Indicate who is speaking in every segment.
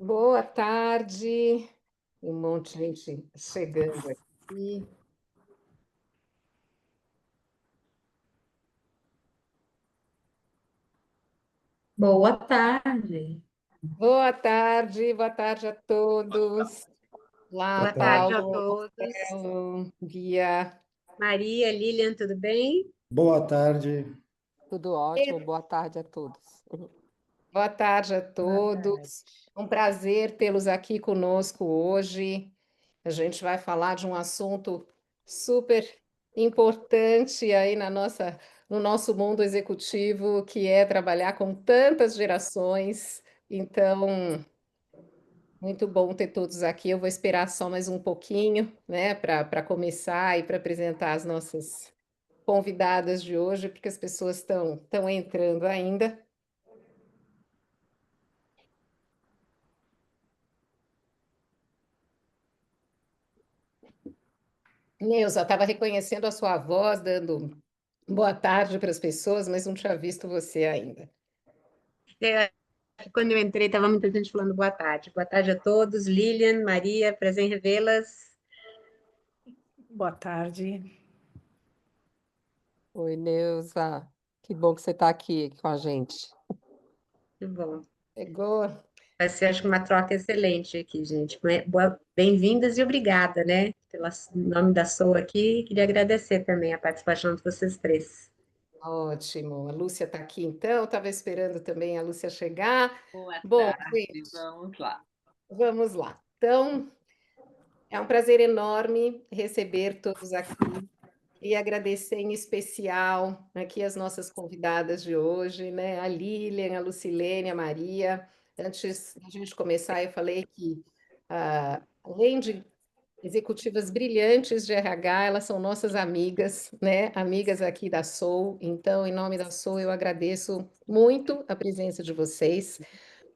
Speaker 1: Boa tarde, um monte de gente chegando aqui.
Speaker 2: Boa tarde.
Speaker 1: Boa tarde a todos. Lá,
Speaker 2: Boa tarde a
Speaker 1: Paulo,
Speaker 2: todos.
Speaker 1: Guia,
Speaker 2: Maria, Lilian, tudo bem?
Speaker 3: Boa tarde.
Speaker 4: Tudo ótimo, boa tarde a todos.
Speaker 1: boa tarde a
Speaker 2: Boa tarde.
Speaker 1: todos. Um prazer tê-los aqui conosco hoje. A gente vai falar de um assunto super importante aí no nosso mundo executivo, que é trabalhar com tantas gerações. Então, muito bom ter todos aqui. Eu vou esperar só mais um pouquinho, né, para começar e para apresentar as nossas convidadas de hoje, porque as pessoas estão entrando ainda. Neuza, estava reconhecendo a sua voz, dando boa tarde para as pessoas, mas não tinha visto você ainda.
Speaker 2: É, Quando eu entrei, estava muita gente falando boa tarde. Boa tarde a todos. Lilian, Maria, prazer em revê-las.
Speaker 5: Boa tarde.
Speaker 4: Oi, Neuza, que bom que você está aqui com a gente.
Speaker 2: Que bom.
Speaker 1: Chegou?
Speaker 2: Vai ser, acho que, uma troca excelente aqui, gente. Bem-vindas e obrigada, né? Em nome da SOA aqui, queria agradecer também a participação de vocês três.
Speaker 1: Ótimo. A Lúcia está aqui então, estava esperando também a Lúcia chegar.
Speaker 6: Boa
Speaker 1: Bom,
Speaker 6: tarde,
Speaker 1: gente,
Speaker 6: vamos lá.
Speaker 1: vamos lá. Então, é um prazer enorme receber todos aqui e agradecer em especial aqui as nossas convidadas de hoje, né? A Lilian, a Lucilene, a Maria. Antes da gente começar, eu falei que, além de executivas brilhantes de RH, elas são nossas amigas, né? Amigas aqui da Soul. Então, em nome da Soul, eu agradeço muito a presença de vocês.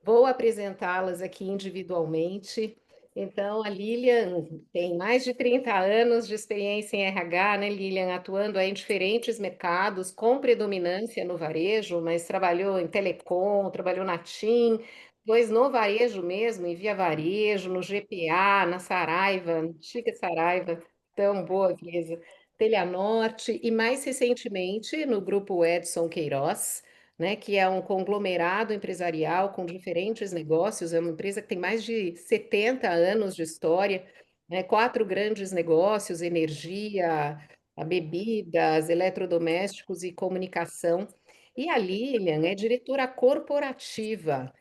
Speaker 1: Vou apresentá-las aqui individualmente. Então, a Lilian tem mais de 30 anos de experiência em RH, né, Lilian? Atuando aí em diferentes mercados, com predominância no varejo, mas trabalhou em telecom, trabalhou na TIM, depois no varejo mesmo, em Via Varejo, no GPA, na Saraiva, antiga Saraiva, tão boa empresa, Telhanorte, e mais recentemente no grupo Edson Queiroz, né, que é um conglomerado empresarial com diferentes negócios, é uma empresa que tem mais de 70 anos de história, né, quatro grandes negócios: energia, a bebidas, eletrodomésticos e comunicação. E a Lilian é diretora corporativa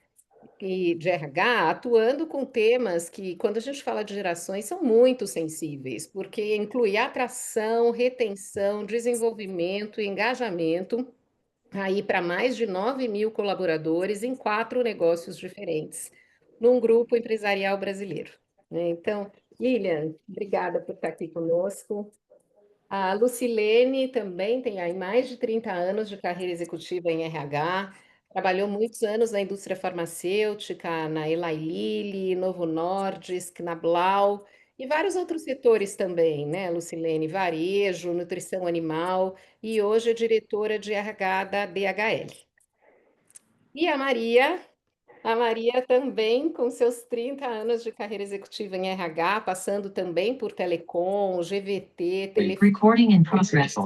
Speaker 1: e de RH, atuando com temas que, quando a gente fala de gerações, são muito sensíveis, porque inclui atração, retenção, desenvolvimento e engajamento aí para mais de 9.000 colaboradores em quatro negócios diferentes, num grupo empresarial brasileiro, né? Então, Lilian, obrigada por estar aqui conosco. A Lucilene também tem aí mais de 30 anos de carreira executiva em RH, trabalhou muitos anos na indústria farmacêutica, na Eli Lilly, Novo Nordisk, na Blau e vários outros setores também, né, Lucilene? Varejo, nutrição animal e hoje é diretora de RH da DHL. E a Maria também, com seus 30 anos de carreira executiva em RH, passando também por telecom, GVT, telefone.
Speaker 7: Recording in progress.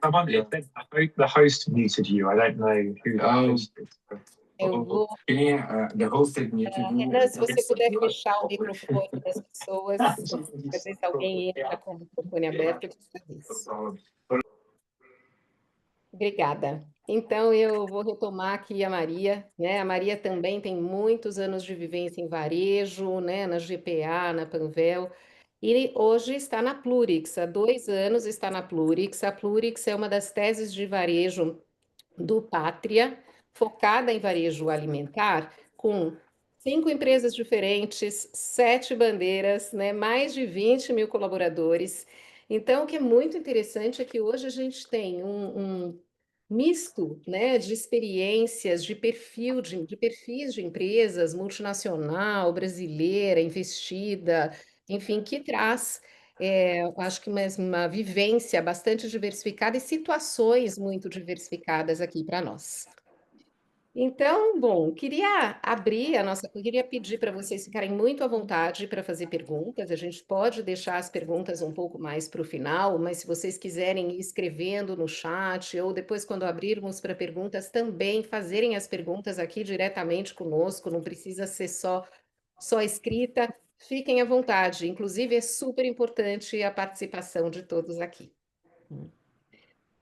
Speaker 7: I wonder, the host muted you. I don't know who the host is.
Speaker 1: Eu vou,
Speaker 7: The host had muted you.
Speaker 1: Renan, se você puder fechar o microfone das pessoas, às vezes alguém entra com o microfone aberto, eu te agradeço. Obrigada. Então, eu vou retomar aqui a Maria, né? A Maria também tem muitos anos de vivência em varejo, né? Na GPA, na Panvel, e hoje está na Plurix. Há 2 anos está na Plurix. A Plurix é uma das teses de varejo do Pátria, focada em varejo alimentar, com 5 empresas diferentes, 7 bandeiras, né? Mais de 20.000 colaboradores. Então, o que é muito interessante é que hoje a gente tem um misto, né, de experiências, de perfis de empresas, multinacional, brasileira, investida, enfim, que traz, acho que uma vivência bastante diversificada e situações muito diversificadas aqui para nós. Então, bom, queria pedir para vocês ficarem muito à vontade para fazer perguntas. A gente pode deixar as perguntas um pouco mais para o final, mas se vocês quiserem ir escrevendo no chat, ou depois, quando abrirmos para perguntas, também fazerem as perguntas aqui diretamente conosco, não precisa ser só escrita, fiquem à vontade. Inclusive, é super importante a participação de todos aqui.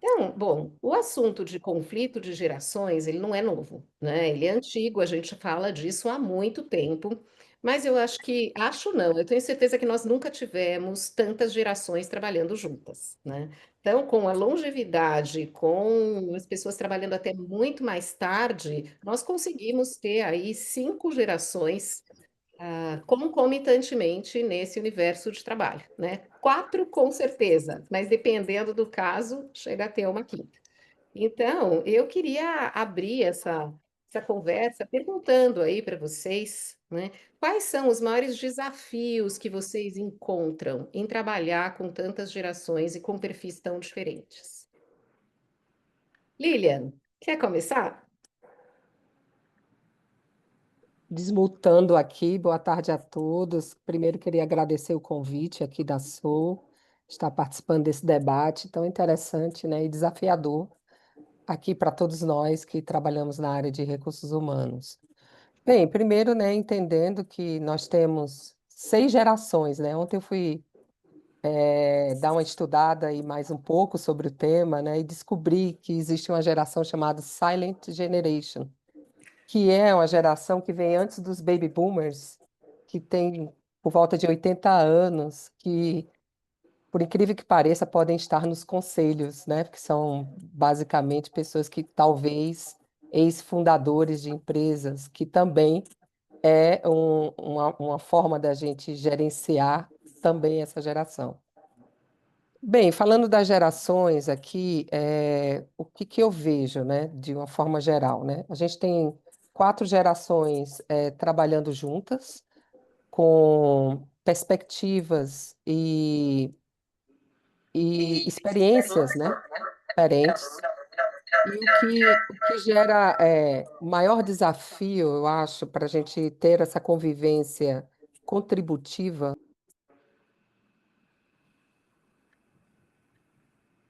Speaker 1: Então, bom, o assunto de conflito de gerações, ele não é novo, né? Ele é antigo, a gente fala disso há muito tempo, mas eu acho não, eu tenho certeza que nós nunca tivemos tantas gerações trabalhando juntas, né? Então, com a longevidade, com as pessoas trabalhando até muito mais tarde, nós conseguimos ter aí 5 gerações concomitantemente nesse universo de trabalho, né? 4 com certeza, mas dependendo do caso, chega a ter uma quinta. Então, eu queria abrir essa conversa perguntando aí para vocês, né? Quais são os maiores desafios que vocês encontram em trabalhar com tantas gerações e com perfis tão diferentes? Lilian, quer começar?
Speaker 4: Desmutando aqui, boa tarde a todos. Primeiro, queria agradecer o convite aqui da Sul, estar participando desse debate tão interessante, né, e desafiador aqui para todos nós que trabalhamos na área de recursos humanos. Bem, primeiro, né, entendendo que nós temos 6 gerações, né? Ontem eu fui dar uma estudada aí mais um pouco sobre o tema, né, e descobri que existe uma geração chamada Silent Generation, que é uma geração que vem antes dos baby boomers, que tem por volta de 80 anos, que, por incrível que pareça, podem estar nos conselhos, né? Porque são basicamente pessoas que talvez ex-fundadores de empresas, que também é uma forma da gente gerenciar também essa geração. Bem, falando das gerações aqui, o que que eu vejo, né, de uma forma geral, né? A gente tem 4 gerações trabalhando juntas, com perspectivas e experiências, né, diferentes. E o que gera o maior desafio, eu acho, para a gente ter essa convivência contributiva,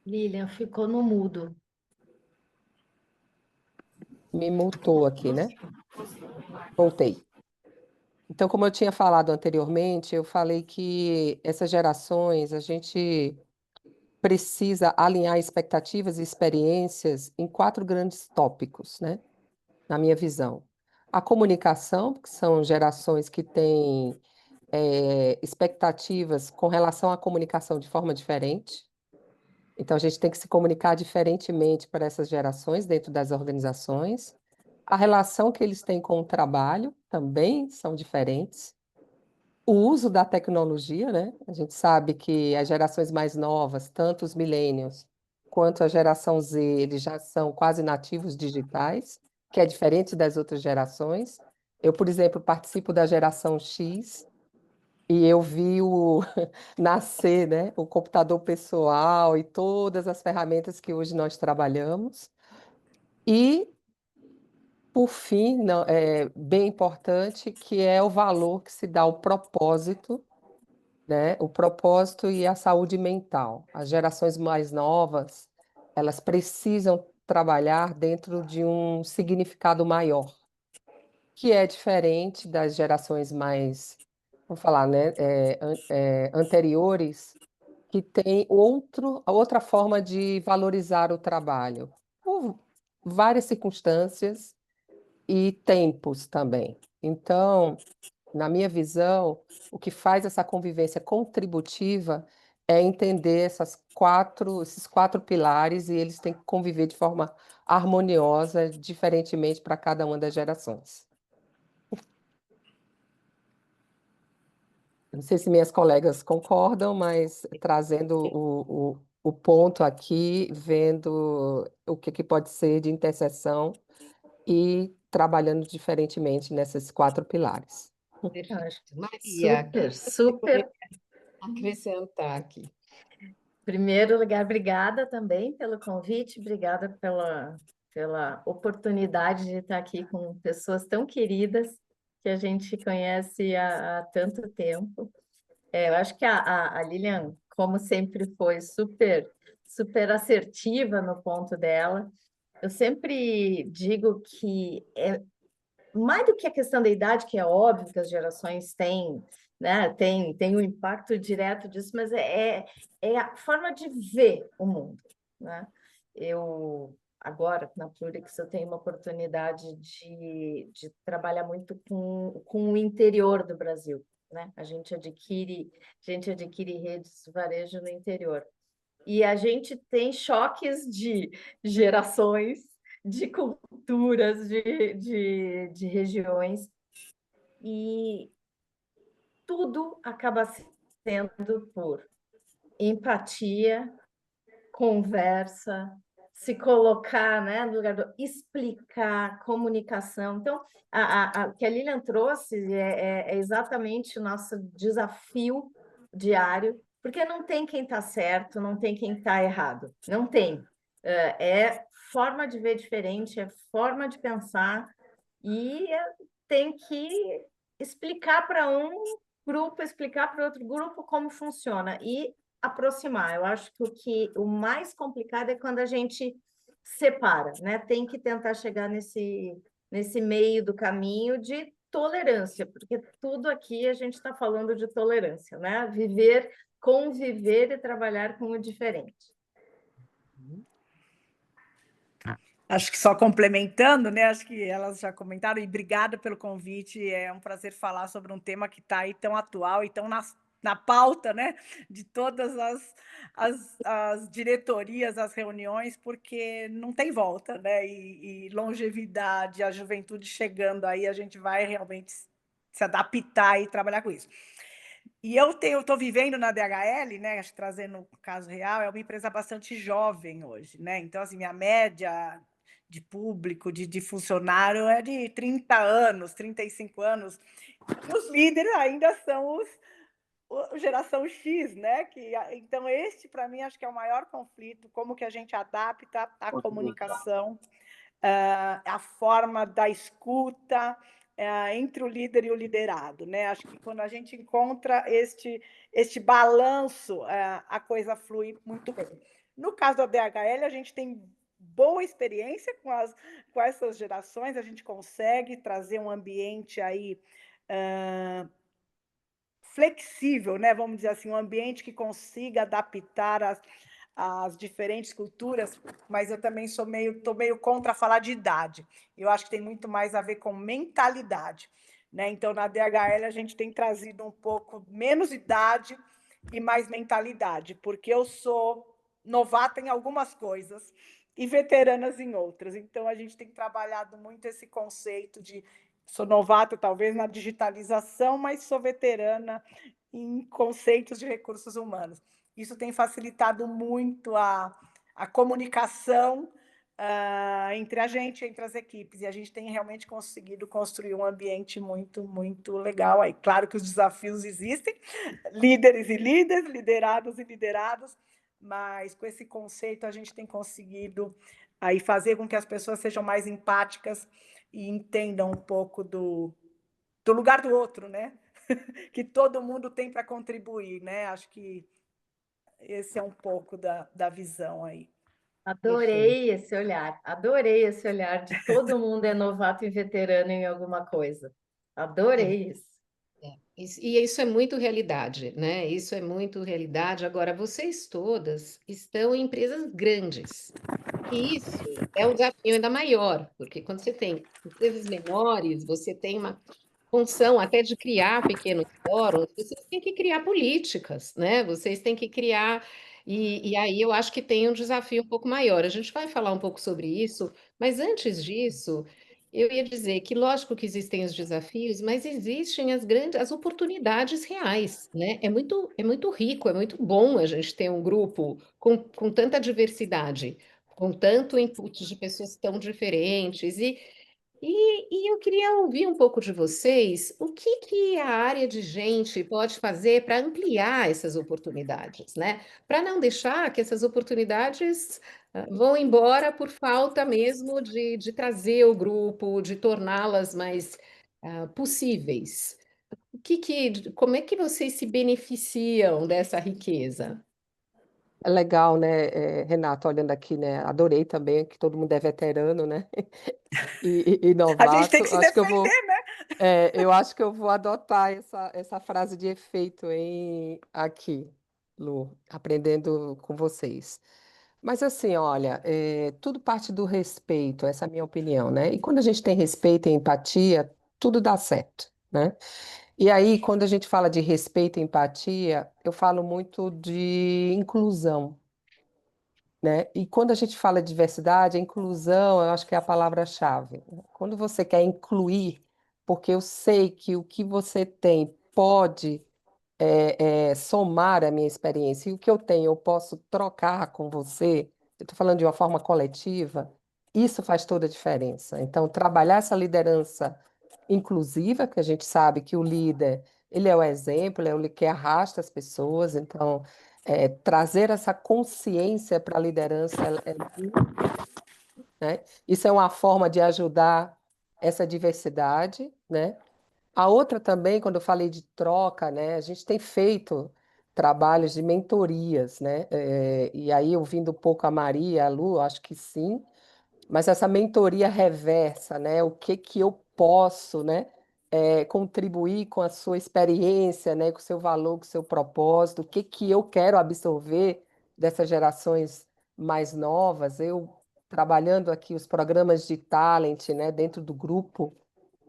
Speaker 5: Lilian ficou no mudo.
Speaker 4: me multou aqui, né? Voltei. Então, como eu tinha falado anteriormente, eu falei que essas gerações, a gente precisa alinhar expectativas e experiências em 4 grandes tópicos, né? Na minha visão. A comunicação, que são gerações que têm expectativas com relação à comunicação de forma diferente. Então, a gente tem que se comunicar diferentemente para essas gerações dentro das organizações. A relação que eles têm com o trabalho também são diferentes. O uso da tecnologia, né? A gente sabe que as gerações mais novas, tanto os millennials quanto a geração Z, eles já são quase nativos digitais, que é diferente das outras gerações. Eu, por exemplo, participo da geração X e eu vi nascer, né, o computador pessoal e todas as ferramentas que hoje nós trabalhamos. E, por fim, não, é bem importante, que é o valor que se dá ao propósito, né? O propósito e a saúde mental. As gerações mais novas, elas precisam trabalhar dentro de um significado maior, que é diferente das gerações mais, vamos falar, né, anteriores, que tem outra forma de valorizar o trabalho, por várias circunstâncias e tempos também. Então, na minha visão, o que faz essa convivência contributiva é entender esses 4 pilares, e eles têm que conviver de forma harmoniosa, diferentemente para cada uma das gerações. Não sei se minhas colegas concordam, mas trazendo o ponto aqui, vendo o que pode ser de interseção e trabalhando diferentemente nesses 4 pilares.
Speaker 1: Perfeito. Maria,
Speaker 5: Super, super.
Speaker 1: acrescentar aqui.
Speaker 5: Em primeiro lugar, obrigada também pelo convite, obrigada pela oportunidade de estar aqui com pessoas tão queridas que a gente conhece há tanto tempo. Eu acho que a Lilian, como sempre, foi super assertiva no ponto dela. Eu sempre digo que mais do que a questão da idade, que é óbvio que as gerações têm, né, tem um impacto direto disso, mas é a forma de ver o mundo, né? Eu, agora, na Plurix, eu tenho uma oportunidade de trabalhar muito com o interior do Brasil, né? A gente adquire redes de varejo no interior. E a gente tem choques de gerações, de culturas, de regiões, e tudo acaba sendo por empatia, conversa, se colocar, né, no lugar do explicar, comunicação. Então, o que a Lilian trouxe é exatamente o nosso desafio diário, porque não tem quem está certo, não tem quem está errado, não tem. É forma de ver diferente, é forma de pensar, e tem que explicar para um grupo, explicar para outro grupo como funciona e aproximar. Eu acho que o mais complicado é quando a gente separa, né? Tem que tentar chegar nesse meio do caminho de tolerância, porque tudo aqui a gente está falando de tolerância, né? Viver, conviver e trabalhar com o diferente.
Speaker 3: Acho que só complementando, né? Acho que elas já comentaram, e obrigada pelo convite. É um prazer falar sobre um tema que está aí tão atual e tão na pauta, né? De todas as diretorias, as reuniões, porque não tem volta, né? E longevidade, a juventude chegando aí, a gente vai realmente se adaptar e trabalhar com isso. E eu estou vivendo na DHL, né? Acho que trazendo o caso real, é uma empresa bastante jovem hoje, né? Então, assim, minha média de público, de funcionário é de 30 anos, 35 anos. E os líderes ainda são a geração X, né? Então, este, para mim, acho que é o maior conflito, como que a gente adapta a comunicação, a forma da escuta entre o líder e o liderado, né? Acho que quando a gente encontra este balanço, a coisa flui muito bem. No caso da DHL, a gente tem boa experiência com essas gerações, a gente consegue trazer um ambiente aí flexível, né? Vamos dizer assim, um ambiente que consiga adaptar as diferentes culturas, mas eu também estou meio contra falar de idade. Eu acho que tem muito mais a ver com mentalidade, né? Então, na DHL, a gente tem trazido um pouco menos idade e mais mentalidade, porque eu sou novata em algumas coisas e veteranas em outras. Então, a gente tem trabalhado muito esse conceito de sou novata, talvez, na digitalização, mas sou veterana em conceitos de recursos humanos. Isso tem facilitado muito a comunicação entre a gente, entre as equipes, e a gente tem realmente conseguido construir um ambiente muito, muito legal. Aí, claro que os desafios existem, líderes e líderes, liderados e liderados, mas com esse conceito a gente tem conseguido aí fazer com que as pessoas sejam mais empáticas e entendam um pouco do lugar do outro, né? Que todo mundo tem para contribuir, né? Acho que esse é um pouco da visão aí.
Speaker 5: Adorei esse olhar de todo mundo é novato e veterano em alguma coisa. Adorei isso.
Speaker 1: E isso é muito realidade, né? Isso é muito realidade. Agora, vocês todas estão em empresas grandes. E isso é um desafio ainda maior, porque quando você tem empresas menores, você tem uma função até de criar pequenos fóruns, vocês têm que criar políticas, né? Vocês têm que criar. E aí eu acho que tem um desafio um pouco maior. A gente vai falar um pouco sobre isso, mas antes disso, eu ia dizer que, lógico que existem os desafios, mas existem as oportunidades reais, né? É muito rico, é muito bom a gente ter um grupo com tanta diversidade, com tanto input de pessoas tão diferentes. E eu queria ouvir um pouco de vocês, o que que a área de gente pode fazer para ampliar essas oportunidades, né? Para não deixar que essas oportunidades vão embora por falta mesmo de trazer o grupo, de torná-las mais possíveis. Como é que vocês se beneficiam dessa riqueza?
Speaker 4: É legal, né, Renato, olhando aqui, né? Adorei também que todo mundo é veterano, né? E
Speaker 3: A gente tem que
Speaker 4: novato.
Speaker 3: se defender, né?
Speaker 4: Eu acho que eu vou adotar essa frase de efeito aqui, Lu, aprendendo com vocês. Mas assim, olha, tudo parte do respeito, essa é a minha opinião, né? E quando a gente tem respeito e empatia, tudo dá certo, né? E aí, quando a gente fala de respeito e empatia, eu falo muito de inclusão, né? E quando a gente fala de diversidade, a inclusão, eu acho que é a palavra-chave. Quando você quer incluir, porque eu sei que o que você tem pode somar a minha experiência, e o que eu tenho eu posso trocar com você, eu estou falando de uma forma coletiva, isso faz toda a diferença. Então, trabalhar essa liderança inclusiva, que a gente sabe que o líder, ele é o exemplo, ele é o que arrasta as pessoas, então, trazer essa consciência para a liderança, né? Isso é uma forma de ajudar essa diversidade, né? A outra também, quando eu falei de troca, né, a gente tem feito trabalhos de mentorias, né? E aí, ouvindo um pouco a Maria, a Lu, acho que sim, mas essa mentoria reversa, né? O que que eu posso, né, contribuir com a sua experiência, né, com o seu valor, com o seu propósito, o que que eu quero absorver dessas gerações mais novas. Eu trabalhando aqui os programas de talent, né, dentro do grupo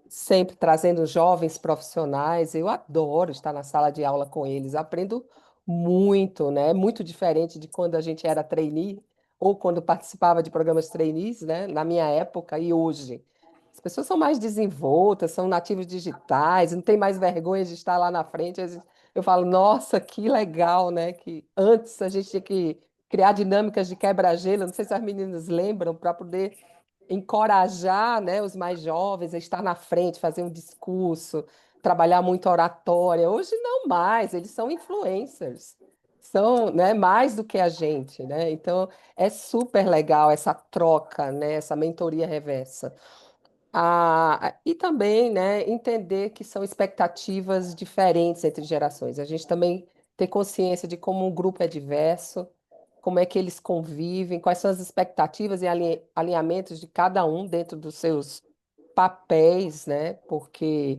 Speaker 4: sempre trazendo jovens profissionais. Eu adoro estar na sala de aula com eles, aprendo muito, né? É muito diferente de quando a gente era trainee ou quando participava de programas trainees, né? Na minha época e hoje. As pessoas são mais desenvoltas, são nativos digitais, não tem mais vergonha de estar lá na frente. Eu falo, nossa, que legal, né? Que antes a gente tinha que criar dinâmicas de quebra-gelo, não sei se as meninas lembram, para poder encorajar, né, os mais jovens a estar na frente, fazer um discurso, trabalhar muito a oratória. Hoje não mais, eles são influencers, são, né, mais do que a gente, né? Então é super legal essa troca, né, essa mentoria reversa. E também, né, entender que são expectativas diferentes entre gerações. A gente também ter consciência de como um grupo é diverso, como é que eles convivem, quais são as expectativas e alinhamentos de cada um dentro dos seus papéis, né? Porque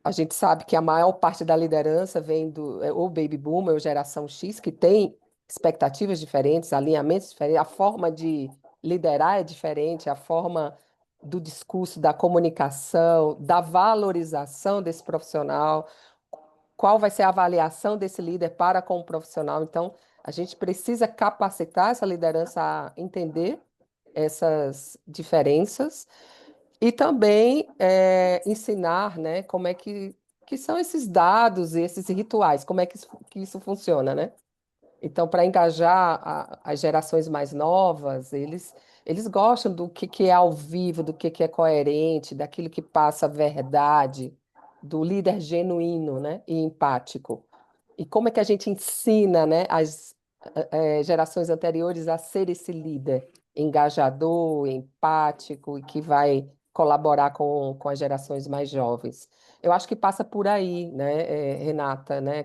Speaker 4: a gente sabe que a maior parte da liderança vem do ou baby boomer ou geração X, que tem expectativas diferentes, alinhamentos diferentes, a forma de liderar é diferente, a forma do discurso, da comunicação, da valorização desse profissional, qual vai ser a avaliação desse líder para com o profissional. Então, a gente precisa capacitar essa liderança a entender essas diferenças e também ensinar, né, como é que são esses dados e esses rituais, como é que isso funciona, né? Então, para engajar as gerações mais novas, eles gostam do que é ao vivo, do que é coerente, daquilo que passa a verdade, do líder genuíno, né, e empático. E como é que a gente ensina, né, as gerações anteriores a ser esse líder engajador, empático e que vai colaborar com as gerações mais jovens? Eu acho que passa por aí, né, Renata, né,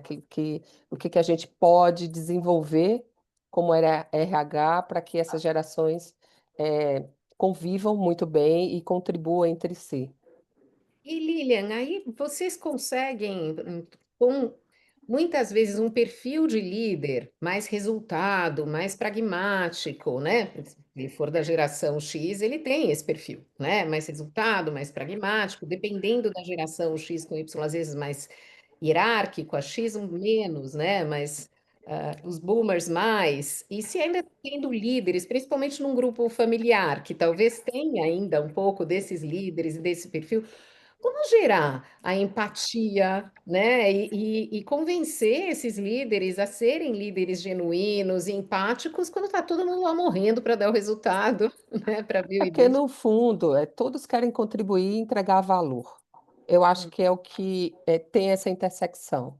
Speaker 4: o que que a gente pode desenvolver como RH para que essas gerações convivam muito bem e contribuam entre si.
Speaker 1: E Lilian, aí vocês conseguem, com muitas vezes, um perfil de líder mais resultado, mais pragmático, né? Se ele for da geração X, ele tem esse perfil, né? Mais resultado, mais pragmático, dependendo da geração X com Y, às vezes mais hierárquico, a X um menos, né? Mas os boomers mais. E se ainda tendo líderes, principalmente num grupo familiar, que talvez tenha ainda um pouco desses líderes e desse perfil. como gerar a empatia, né? E convencer esses líderes a serem líderes genuínos e empáticos quando está todo mundo lá morrendo para dar o resultado, né? Para ver o
Speaker 4: É porque,
Speaker 1: IBIT.
Speaker 4: no fundo, todos querem contribuir e entregar valor. Eu acho que é o que tem essa intersecção.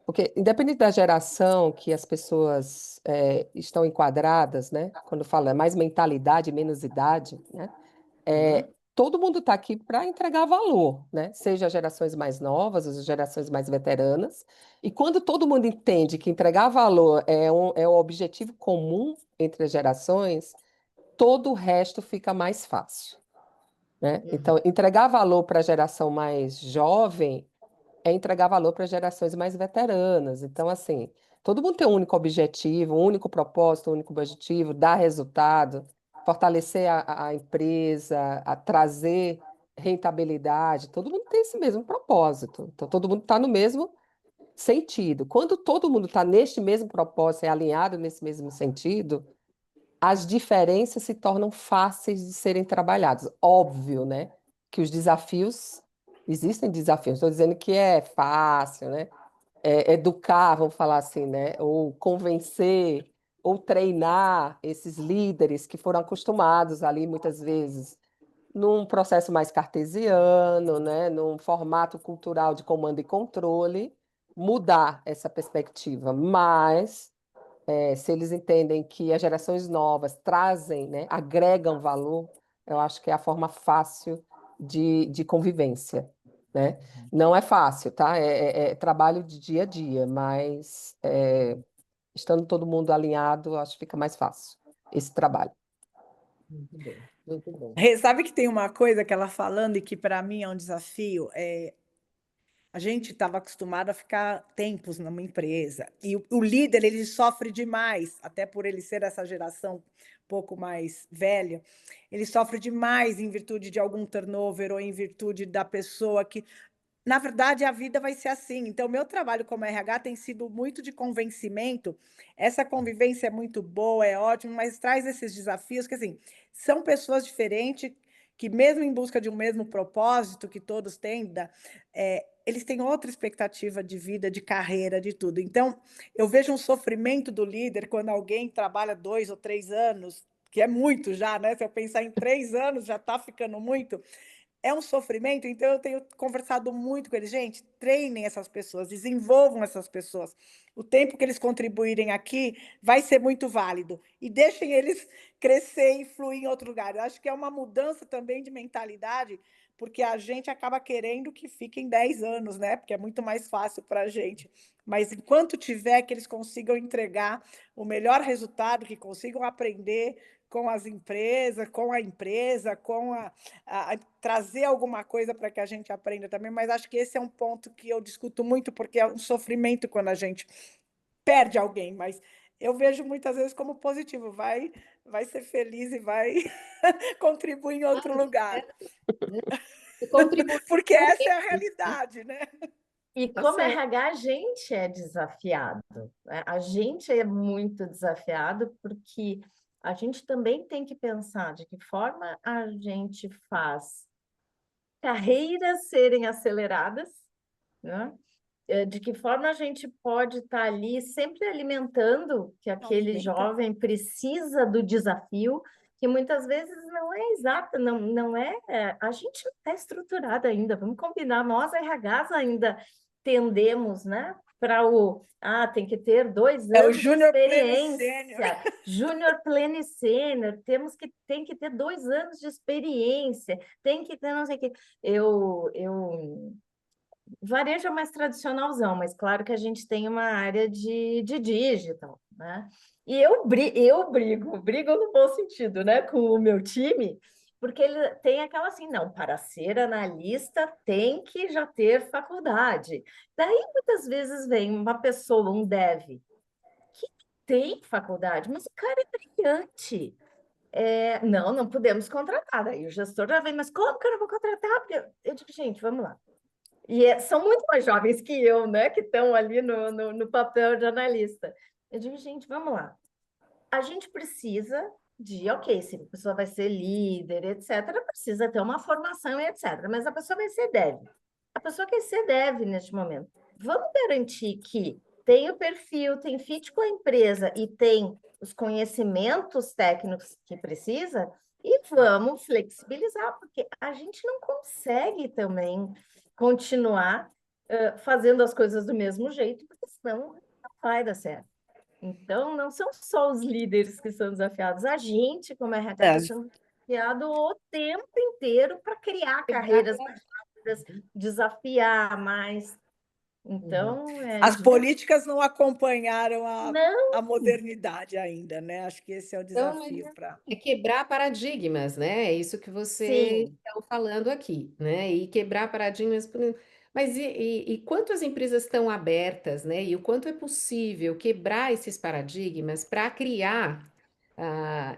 Speaker 4: Porque, independente da geração que as pessoas estão enquadradas, né? Quando fala mais mentalidade, menos idade, né? Todo mundo está aqui para entregar valor, né? Seja as gerações mais novas, as gerações mais veteranas. E quando todo mundo entende que entregar valor é o objetivo comum entre as gerações, todo o resto fica mais fácil, né? Então, entregar valor para a geração mais jovem é entregar valor para gerações mais veteranas. Então, assim, todo mundo tem um único objetivo, um único propósito, um único objetivo, dar resultado, fortalecer a empresa, trazer rentabilidade. Todo mundo tem esse mesmo propósito. Então, todo mundo está no mesmo sentido. Quando todo mundo está neste mesmo propósito, é alinhado nesse mesmo sentido, as diferenças se tornam fáceis de serem trabalhadas. Óbvio, né? Que os desafios, existem desafios, estou dizendo que é fácil, né? Educar, vamos falar assim, né? Ou convencer, ou treinar esses líderes que foram acostumados ali, muitas vezes, num processo mais cartesiano, né? Num formato cultural de comando e controle, mudar essa perspectiva. Mas se eles entendem que as gerações novas trazem, né, agregam valor, eu acho que é a forma fácil de convivência, né? Não é fácil, tá? É trabalho de dia a dia, mas estando todo mundo alinhado, acho que fica mais fácil esse trabalho.
Speaker 1: Muito bom, muito bom.
Speaker 3: Rê, sabe que tem uma coisa que ela falando e que para mim é um desafio? A gente estava acostumado a ficar tempos numa empresa e o líder ele sofre demais, até por ele ser essa geração um pouco mais velha, ele sofre demais em virtude de algum turnover ou em virtude da pessoa que, na verdade, a vida vai ser assim. Então, meu trabalho como RH tem sido muito de convencimento. Essa convivência é muito boa, é ótimo, mas traz esses desafios que, assim, são pessoas diferentes que, mesmo em busca de um mesmo propósito que todos têm, eles têm outra expectativa de vida, de carreira, de tudo. Então, eu vejo um sofrimento do líder quando alguém trabalha 2 ou 3 anos, que é muito já, né? Se eu pensar em 3 anos, já está ficando muito. É um sofrimento, então eu tenho conversado muito com eles. Gente, treinem essas pessoas, desenvolvam essas pessoas. O tempo que eles contribuírem aqui vai ser muito válido. E deixem eles crescer e fluir em outro lugar. Eu acho que é uma mudança também de mentalidade, porque a gente acaba querendo que fiquem 10 anos, né? Porque é muito mais fácil para a gente. Mas enquanto tiver, que eles consigam entregar o melhor resultado, que consigam aprender com as empresas, com a empresa, trazer alguma coisa para que a gente aprenda também, mas acho que esse é um ponto que eu discuto muito, porque é um sofrimento quando a gente perde alguém, mas eu vejo muitas vezes como positivo, vai ser feliz e vai contribuir em outro lugar.
Speaker 1: Contribuir
Speaker 3: Porque essa é a realidade, né?
Speaker 5: E
Speaker 1: Tá
Speaker 5: como
Speaker 1: certo.
Speaker 5: RH, a gente é desafiado, né? A gente é muito desafiado porque a gente também tem que pensar de que forma a gente faz carreiras serem aceleradas, né? De que forma a gente pode estar ali sempre alimentando que aquele jovem precisa do desafio, que muitas vezes não é exato, não é. A gente não está estruturada ainda, vamos combinar, nós RHs ainda tendemos, né? Para tem que ter 2
Speaker 3: É o
Speaker 5: anos de
Speaker 3: júnior pleno sênior.
Speaker 5: experiência, júnior pleno e sênior, tem que ter 2 anos de experiência, tem que ter não sei o quê. Varejo é mais tradicionalzão, mas claro que a gente tem uma área de digital, né? E eu brigo no bom sentido, né, com o meu time, porque ele tem aquela assim, não, para ser analista tem que já ter faculdade. Daí muitas vezes vem uma pessoa, um dev, que tem faculdade, mas o cara é brilhante. Não podemos contratar. Daí o gestor já vem, mas como que eu não vou contratar? Porque eu digo, gente, vamos lá. E são muito mais jovens que eu, né? Que estão ali no papel de analista. Eu digo, gente, vamos lá. A gente precisa ok, se a pessoa vai ser líder, etc., precisa ter uma formação e etc., mas a pessoa vai ser dev. A pessoa quer ser dev neste momento. Vamos garantir que tem o perfil, tem fit com a empresa e tem os conhecimentos técnicos que precisa e vamos flexibilizar, porque a gente não consegue também continuar fazendo as coisas do mesmo jeito, porque senão não vai dar certo. Então, não são só os líderes que são desafiados, a gente, como RH, está sendo desafiado o tempo inteiro para criar carreiras mais rápidas, desafiar mais. Então,
Speaker 3: As políticas não acompanharam
Speaker 5: não,
Speaker 3: a modernidade ainda, né? Acho que esse é o
Speaker 1: Então,
Speaker 3: desafio para.
Speaker 1: é quebrar paradigmas, né? É isso que vocês
Speaker 5: sim,
Speaker 1: estão falando aqui, né? E quebrar paradigmas. Mas e quanto as empresas estão abertas, né? E o quanto é possível quebrar esses paradigmas para criar,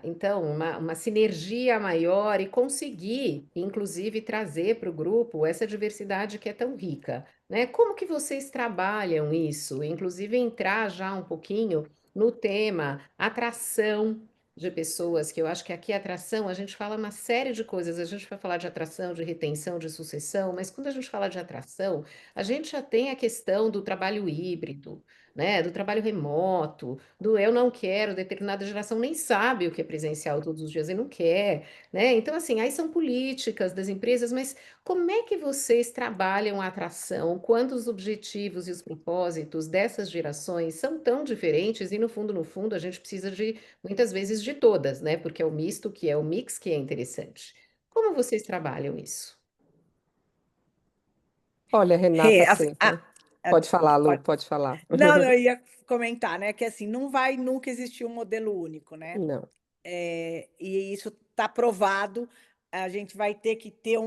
Speaker 1: então, uma sinergia maior e conseguir, inclusive, trazer para o grupo essa diversidade que é tão rica, né? Como que vocês trabalham isso? Inclusive, entrar já um pouquinho no tema atração de pessoas, que eu acho que aqui atração, a gente fala uma série de coisas, a gente vai falar de atração, de retenção, de sucessão, mas quando a gente fala de atração, a gente já tem a questão do trabalho híbrido, né, do trabalho remoto, do eu não quero, determinada geração nem sabe o que é presencial todos os dias e não quer, né? Então, assim, aí são políticas das empresas, mas como é que vocês trabalham a atração quando os objetivos e os propósitos dessas gerações são tão diferentes e, no fundo, a gente precisa de muitas vezes de todas, né? Porque é o misto que é o mix que é interessante. Como vocês trabalham isso?
Speaker 4: Olha, Renata, assim,
Speaker 3: A-
Speaker 4: pode falar, Lu,
Speaker 3: pode-
Speaker 4: pode falar.
Speaker 3: Não, eu ia comentar, né? Que assim, não vai nunca existir um modelo único, né?
Speaker 4: Não.
Speaker 3: E isso está provado. A gente vai ter que ter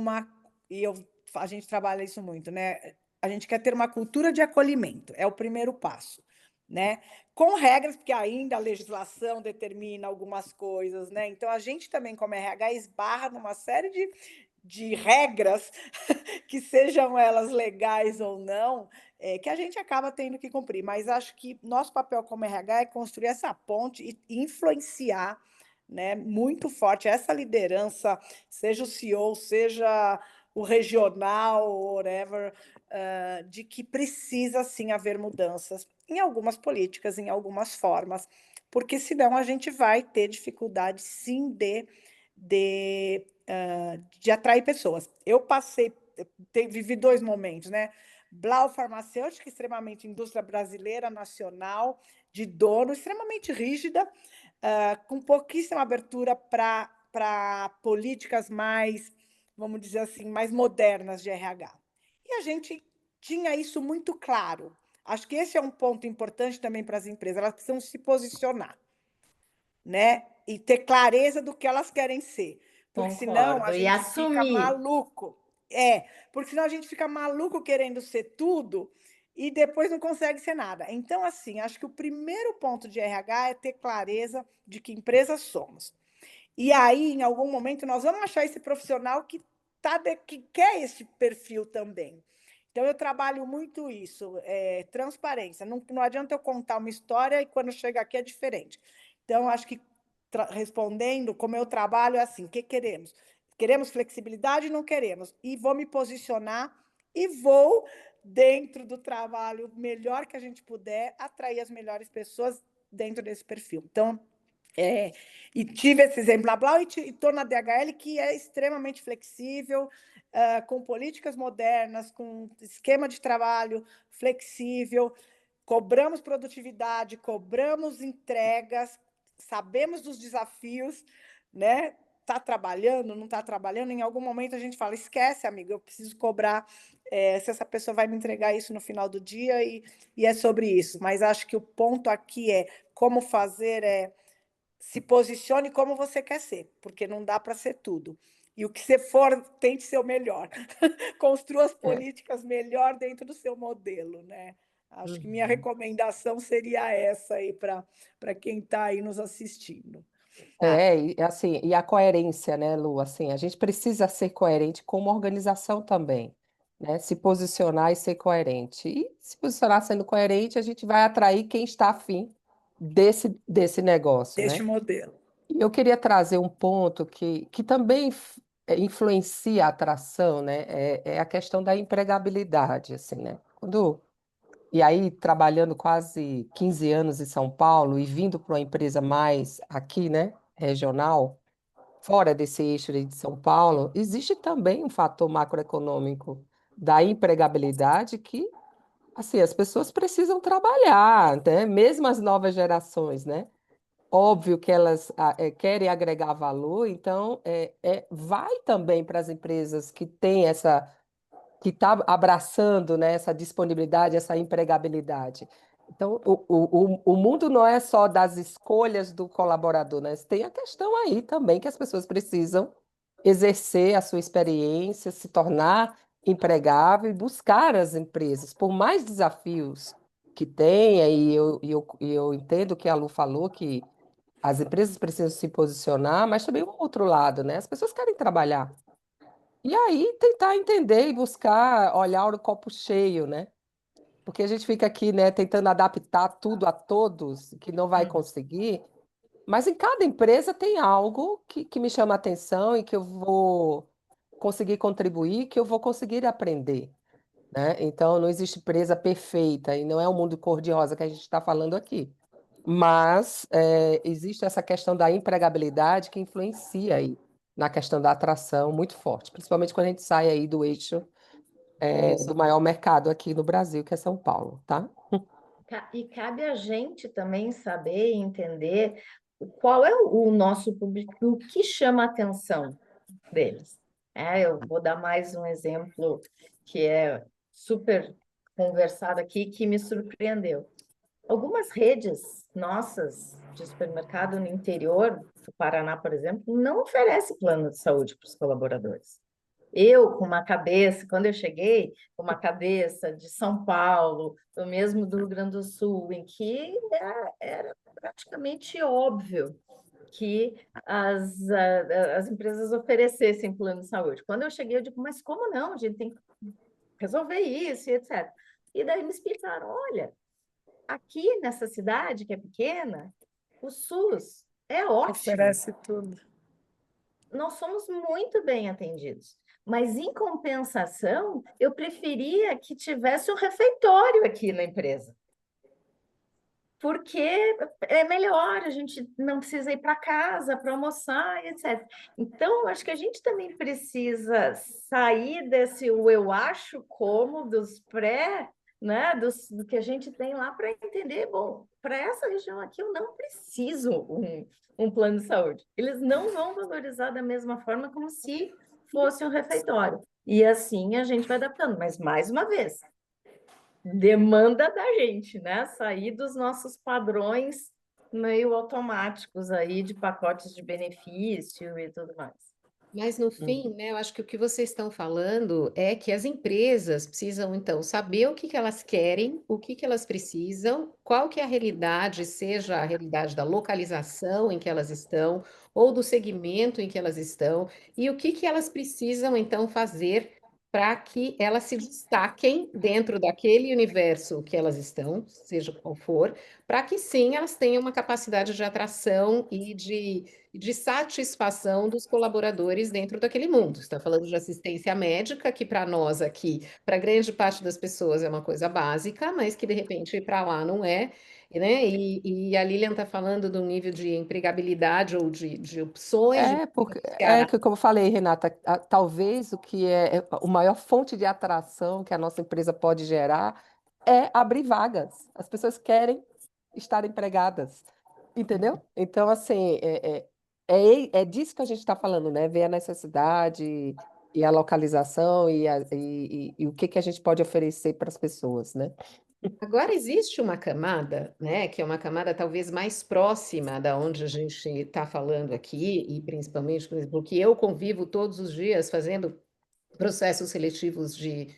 Speaker 3: a gente trabalha isso muito, né? A gente quer ter uma cultura de acolhimento, é o primeiro passo, né? Com regras, porque ainda a legislação determina algumas coisas, né? Então a gente também, como RH, esbarra numa série de regras, que sejam elas legais ou não, que a gente acaba tendo que cumprir. Mas acho que nosso papel como RH é construir essa ponte e influenciar, né, muito forte essa liderança, seja o CEO, seja o regional, whatever, de que precisa sim haver mudanças em algumas políticas, em algumas formas, porque senão a gente vai ter dificuldade sim de atrair pessoas. Eu vivi dois momentos, né? Blau farmacêutica, extremamente indústria brasileira, nacional, de dono, extremamente rígida, com pouquíssima abertura para políticas mais, vamos dizer assim, mais modernas de RH. E a gente tinha isso muito claro. Acho que esse é um ponto importante também para as empresas, elas precisam se posicionar, né? E ter clareza do que elas querem ser. Porque senão a
Speaker 5: concordo. E
Speaker 3: gente fica
Speaker 5: assumir.
Speaker 3: maluco. Porque senão a gente fica maluco querendo ser tudo e depois não consegue ser nada. Então, assim, acho que o primeiro ponto de RH é ter clareza de que empresa somos. E aí, em algum momento, nós vamos achar esse profissional que quer esse perfil também. Então, eu trabalho muito isso, transparência. Não adianta eu contar uma história e quando chega aqui é diferente. Então, acho que, respondendo, como eu trabalho, é assim: o que queremos? Queremos flexibilidade? Não queremos. E vou me posicionar e vou, dentro do trabalho melhor que a gente puder, atrair as melhores pessoas dentro desse perfil. Então, e tive esse exemplo na Blau e estou na DHL, que é extremamente flexível, com políticas modernas, com esquema de trabalho flexível, cobramos produtividade, cobramos entregas, sabemos dos desafios, né? Está trabalhando, não está trabalhando, em algum momento a gente fala, esquece, amigo, eu preciso cobrar, se essa pessoa vai me entregar isso no final do dia, e é sobre isso. Mas acho que o ponto aqui é como fazer se posicione como você quer ser, porque não dá para ser tudo. E o que você for, tente ser o melhor. Construa as políticas melhor dentro do seu modelo, né? Acho que minha recomendação seria essa aí para quem está aí nos assistindo.
Speaker 4: E assim, e a coerência, né, Lu? Assim, a gente precisa ser coerente como organização também, né? Se posicionar e ser coerente. E se posicionar sendo coerente, a gente vai atrair quem está afim desse negócio,
Speaker 3: Deste
Speaker 4: né?
Speaker 3: modelo.
Speaker 4: Eu queria trazer um ponto que também influencia a atração, né? É a questão da empregabilidade, assim, né? E aí, trabalhando quase 15 anos em São Paulo e vindo para uma empresa mais aqui, né, regional, fora desse eixo aí de São Paulo, existe também um fator macroeconômico da empregabilidade que, assim, as pessoas precisam trabalhar, né? Mesmo as novas gerações, né? Óbvio que elas querem agregar valor, então vai também para as empresas que têm que está abraçando, né, essa disponibilidade, essa empregabilidade. Então, o mundo não é só das escolhas do colaborador, né? Tem a questão aí também que as pessoas precisam exercer a sua experiência, se tornar empregável e buscar as empresas, por mais desafios que tenha, e eu entendo que a Lu falou que as empresas precisam se posicionar, mas também o outro lado, né? As pessoas querem trabalhar. E aí tentar entender e buscar olhar o copo cheio, né? Porque a gente fica aqui, né, tentando adaptar tudo a todos, que não vai conseguir, mas em cada empresa tem algo que me chama a atenção e que eu vou conseguir contribuir, que eu vou conseguir aprender, né? Então não existe empresa perfeita e não é o mundo cor-de-rosa que a gente está falando aqui. Mas existe essa questão da empregabilidade que influencia aí na questão da atração muito forte, principalmente quando a gente sai aí do eixo do maior mercado aqui no Brasil, que é São Paulo, tá?
Speaker 5: E cabe a gente também saber e entender qual é o nosso público, o que chama a atenção deles. Eu vou dar mais um exemplo que é super conversado aqui, que me surpreendeu. Algumas redes nossas de supermercado no interior do Paraná, por exemplo, não oferece plano de saúde para os colaboradores. Eu, com uma cabeça, quando eu cheguei, com uma cabeça de São Paulo, ou mesmo do Rio Grande do Sul, em que era praticamente óbvio que as empresas oferecessem plano de saúde. Quando eu cheguei, eu digo, mas como não? A gente tem que resolver isso e etc. E daí me explicaram, olha, aqui nessa cidade, que é pequena, o SUS é ótimo.
Speaker 3: Oferece tudo.
Speaker 5: Nós somos muito bem atendidos. Mas, em compensação, eu preferia que tivesse um refeitório aqui na empresa. Porque é melhor, a gente não precisa ir para casa para almoçar, etc. Então, acho que a gente também precisa sair desse eu acho como, dos né, do que a gente tem lá para entender, bom, para essa região aqui eu não preciso um plano de saúde. Eles não vão valorizar da mesma forma como se fosse um refeitório. E assim a gente vai adaptando. Mas, mais uma vez, demanda da gente, né? Sair dos nossos padrões meio automáticos aí de pacotes de benefício e tudo mais.
Speaker 1: Mas no fim, né, eu acho que o que vocês estão falando é que as empresas precisam, então, saber o que que elas querem, o que que elas precisam, qual que é a realidade, seja a realidade da localização em que elas estão, ou do segmento em que elas estão, e o que que elas precisam, então, fazer para que elas se destaquem dentro daquele universo que elas estão, seja qual for, para que sim elas tenham uma capacidade de atração e de satisfação dos colaboradores dentro daquele mundo. Você está falando de assistência médica, que para nós aqui, para grande parte das pessoas é uma coisa básica, mas que de repente para lá não é. Né? E a Lilian está falando do nível de empregabilidade ou de opções de
Speaker 4: Porque
Speaker 1: beneficiar.
Speaker 4: como eu falei, Renata, talvez o que é o maior fonte de atração que a nossa empresa pode gerar é abrir vagas. As pessoas querem estar empregadas, entendeu? Então, assim, é disso que a gente está falando, né? Ver a necessidade e a localização e o que que a gente pode oferecer para as pessoas, né?
Speaker 1: Agora existe uma camada, né, que é uma camada talvez mais próxima da onde a gente está falando aqui, e principalmente, por exemplo, que eu convivo todos os dias fazendo processos seletivos de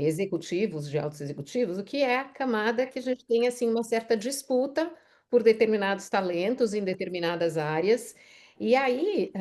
Speaker 1: executivos, de altos executivos, o que é a camada que a gente tem assim uma certa disputa por determinados talentos em determinadas áreas. E aí,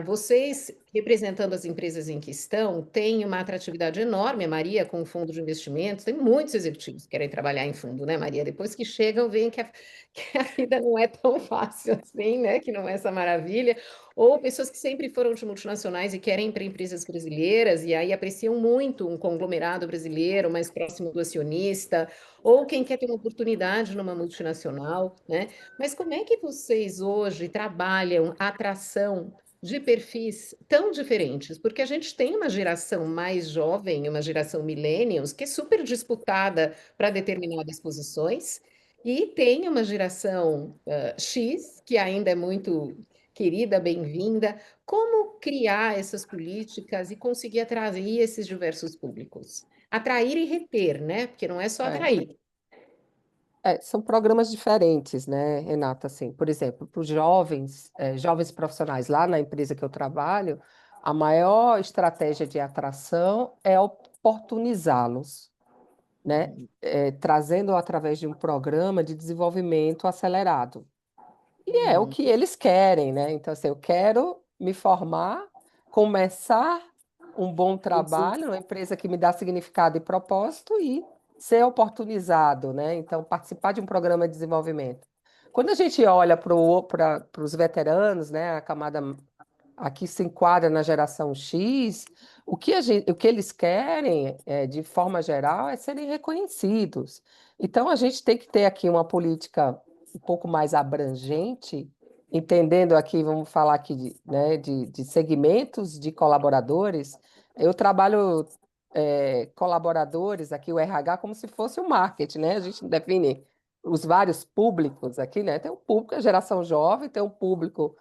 Speaker 1: vocês representando as empresas em questão, tem uma atratividade enorme. A Maria, com o fundo de investimentos, tem muitos executivos que querem trabalhar em fundo, né, Maria? Depois que chegam, veem que que a vida não é tão fácil assim, né? Que não é essa maravilha. Ou pessoas que sempre foram de multinacionais e querem ir para empresas brasileiras, e aí apreciam muito um conglomerado brasileiro mais próximo do acionista, ou quem quer ter uma oportunidade numa multinacional, né? Mas como é que vocês hoje trabalham a atração de perfis tão diferentes? Porque a gente tem uma geração mais jovem, uma geração millennials, que é super disputada para determinadas posições, e tem uma geração X, que ainda é muito querida, bem-vinda. Como criar essas políticas e conseguir atrair esses diversos públicos? Atrair e reter, né? Porque não é só
Speaker 4: É.
Speaker 1: atrair.
Speaker 4: São programas diferentes, né, Renata? Assim, por exemplo, para os jovens, jovens profissionais lá na empresa que eu trabalho, a maior estratégia de atração é oportunizá-los, né? Trazendo através de um programa de desenvolvimento acelerado. E é o que eles querem, né? Então, assim, eu quero me formar, começar um bom trabalho, uma empresa que me dá significado e propósito e ser oportunizado, né? Então, participar de um programa de desenvolvimento. Quando a gente olha para os veteranos, né, a camada aqui se enquadra na geração X, o que eles querem, de forma geral, é serem reconhecidos. Então, a gente tem que ter aqui uma política um pouco mais abrangente, entendendo aqui, vamos falar aqui de segmentos de colaboradores. Eu trabalho colaboradores aqui, o RH, como se fosse o marketing, né? A gente define os vários públicos aqui, né? Tem um público, a geração jovem, tem um público.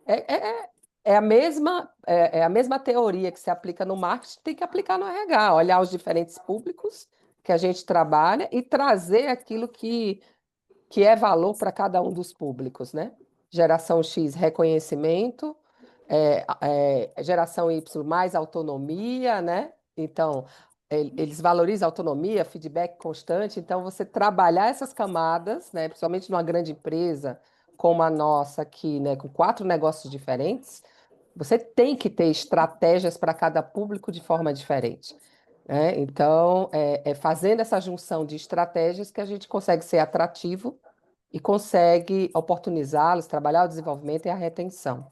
Speaker 4: É, é, é a mesma teoria que se aplica no marketing, tem que aplicar no RH, olhar os diferentes públicos que a gente trabalha e trazer aquilo que é valor para cada um dos públicos, né? Geração X, reconhecimento, geração Y, mais autonomia, né? Então, eles valorizam a autonomia, feedback constante, então você trabalhar essas camadas, né? Principalmente numa grande empresa como a nossa aqui, né? Com 4 negócios diferentes, você tem que ter estratégias para cada público de forma diferente, né? Então, fazendo essa junção de estratégias que a gente consegue ser atrativo e consegue oportunizá-los, trabalhar o desenvolvimento e a retenção.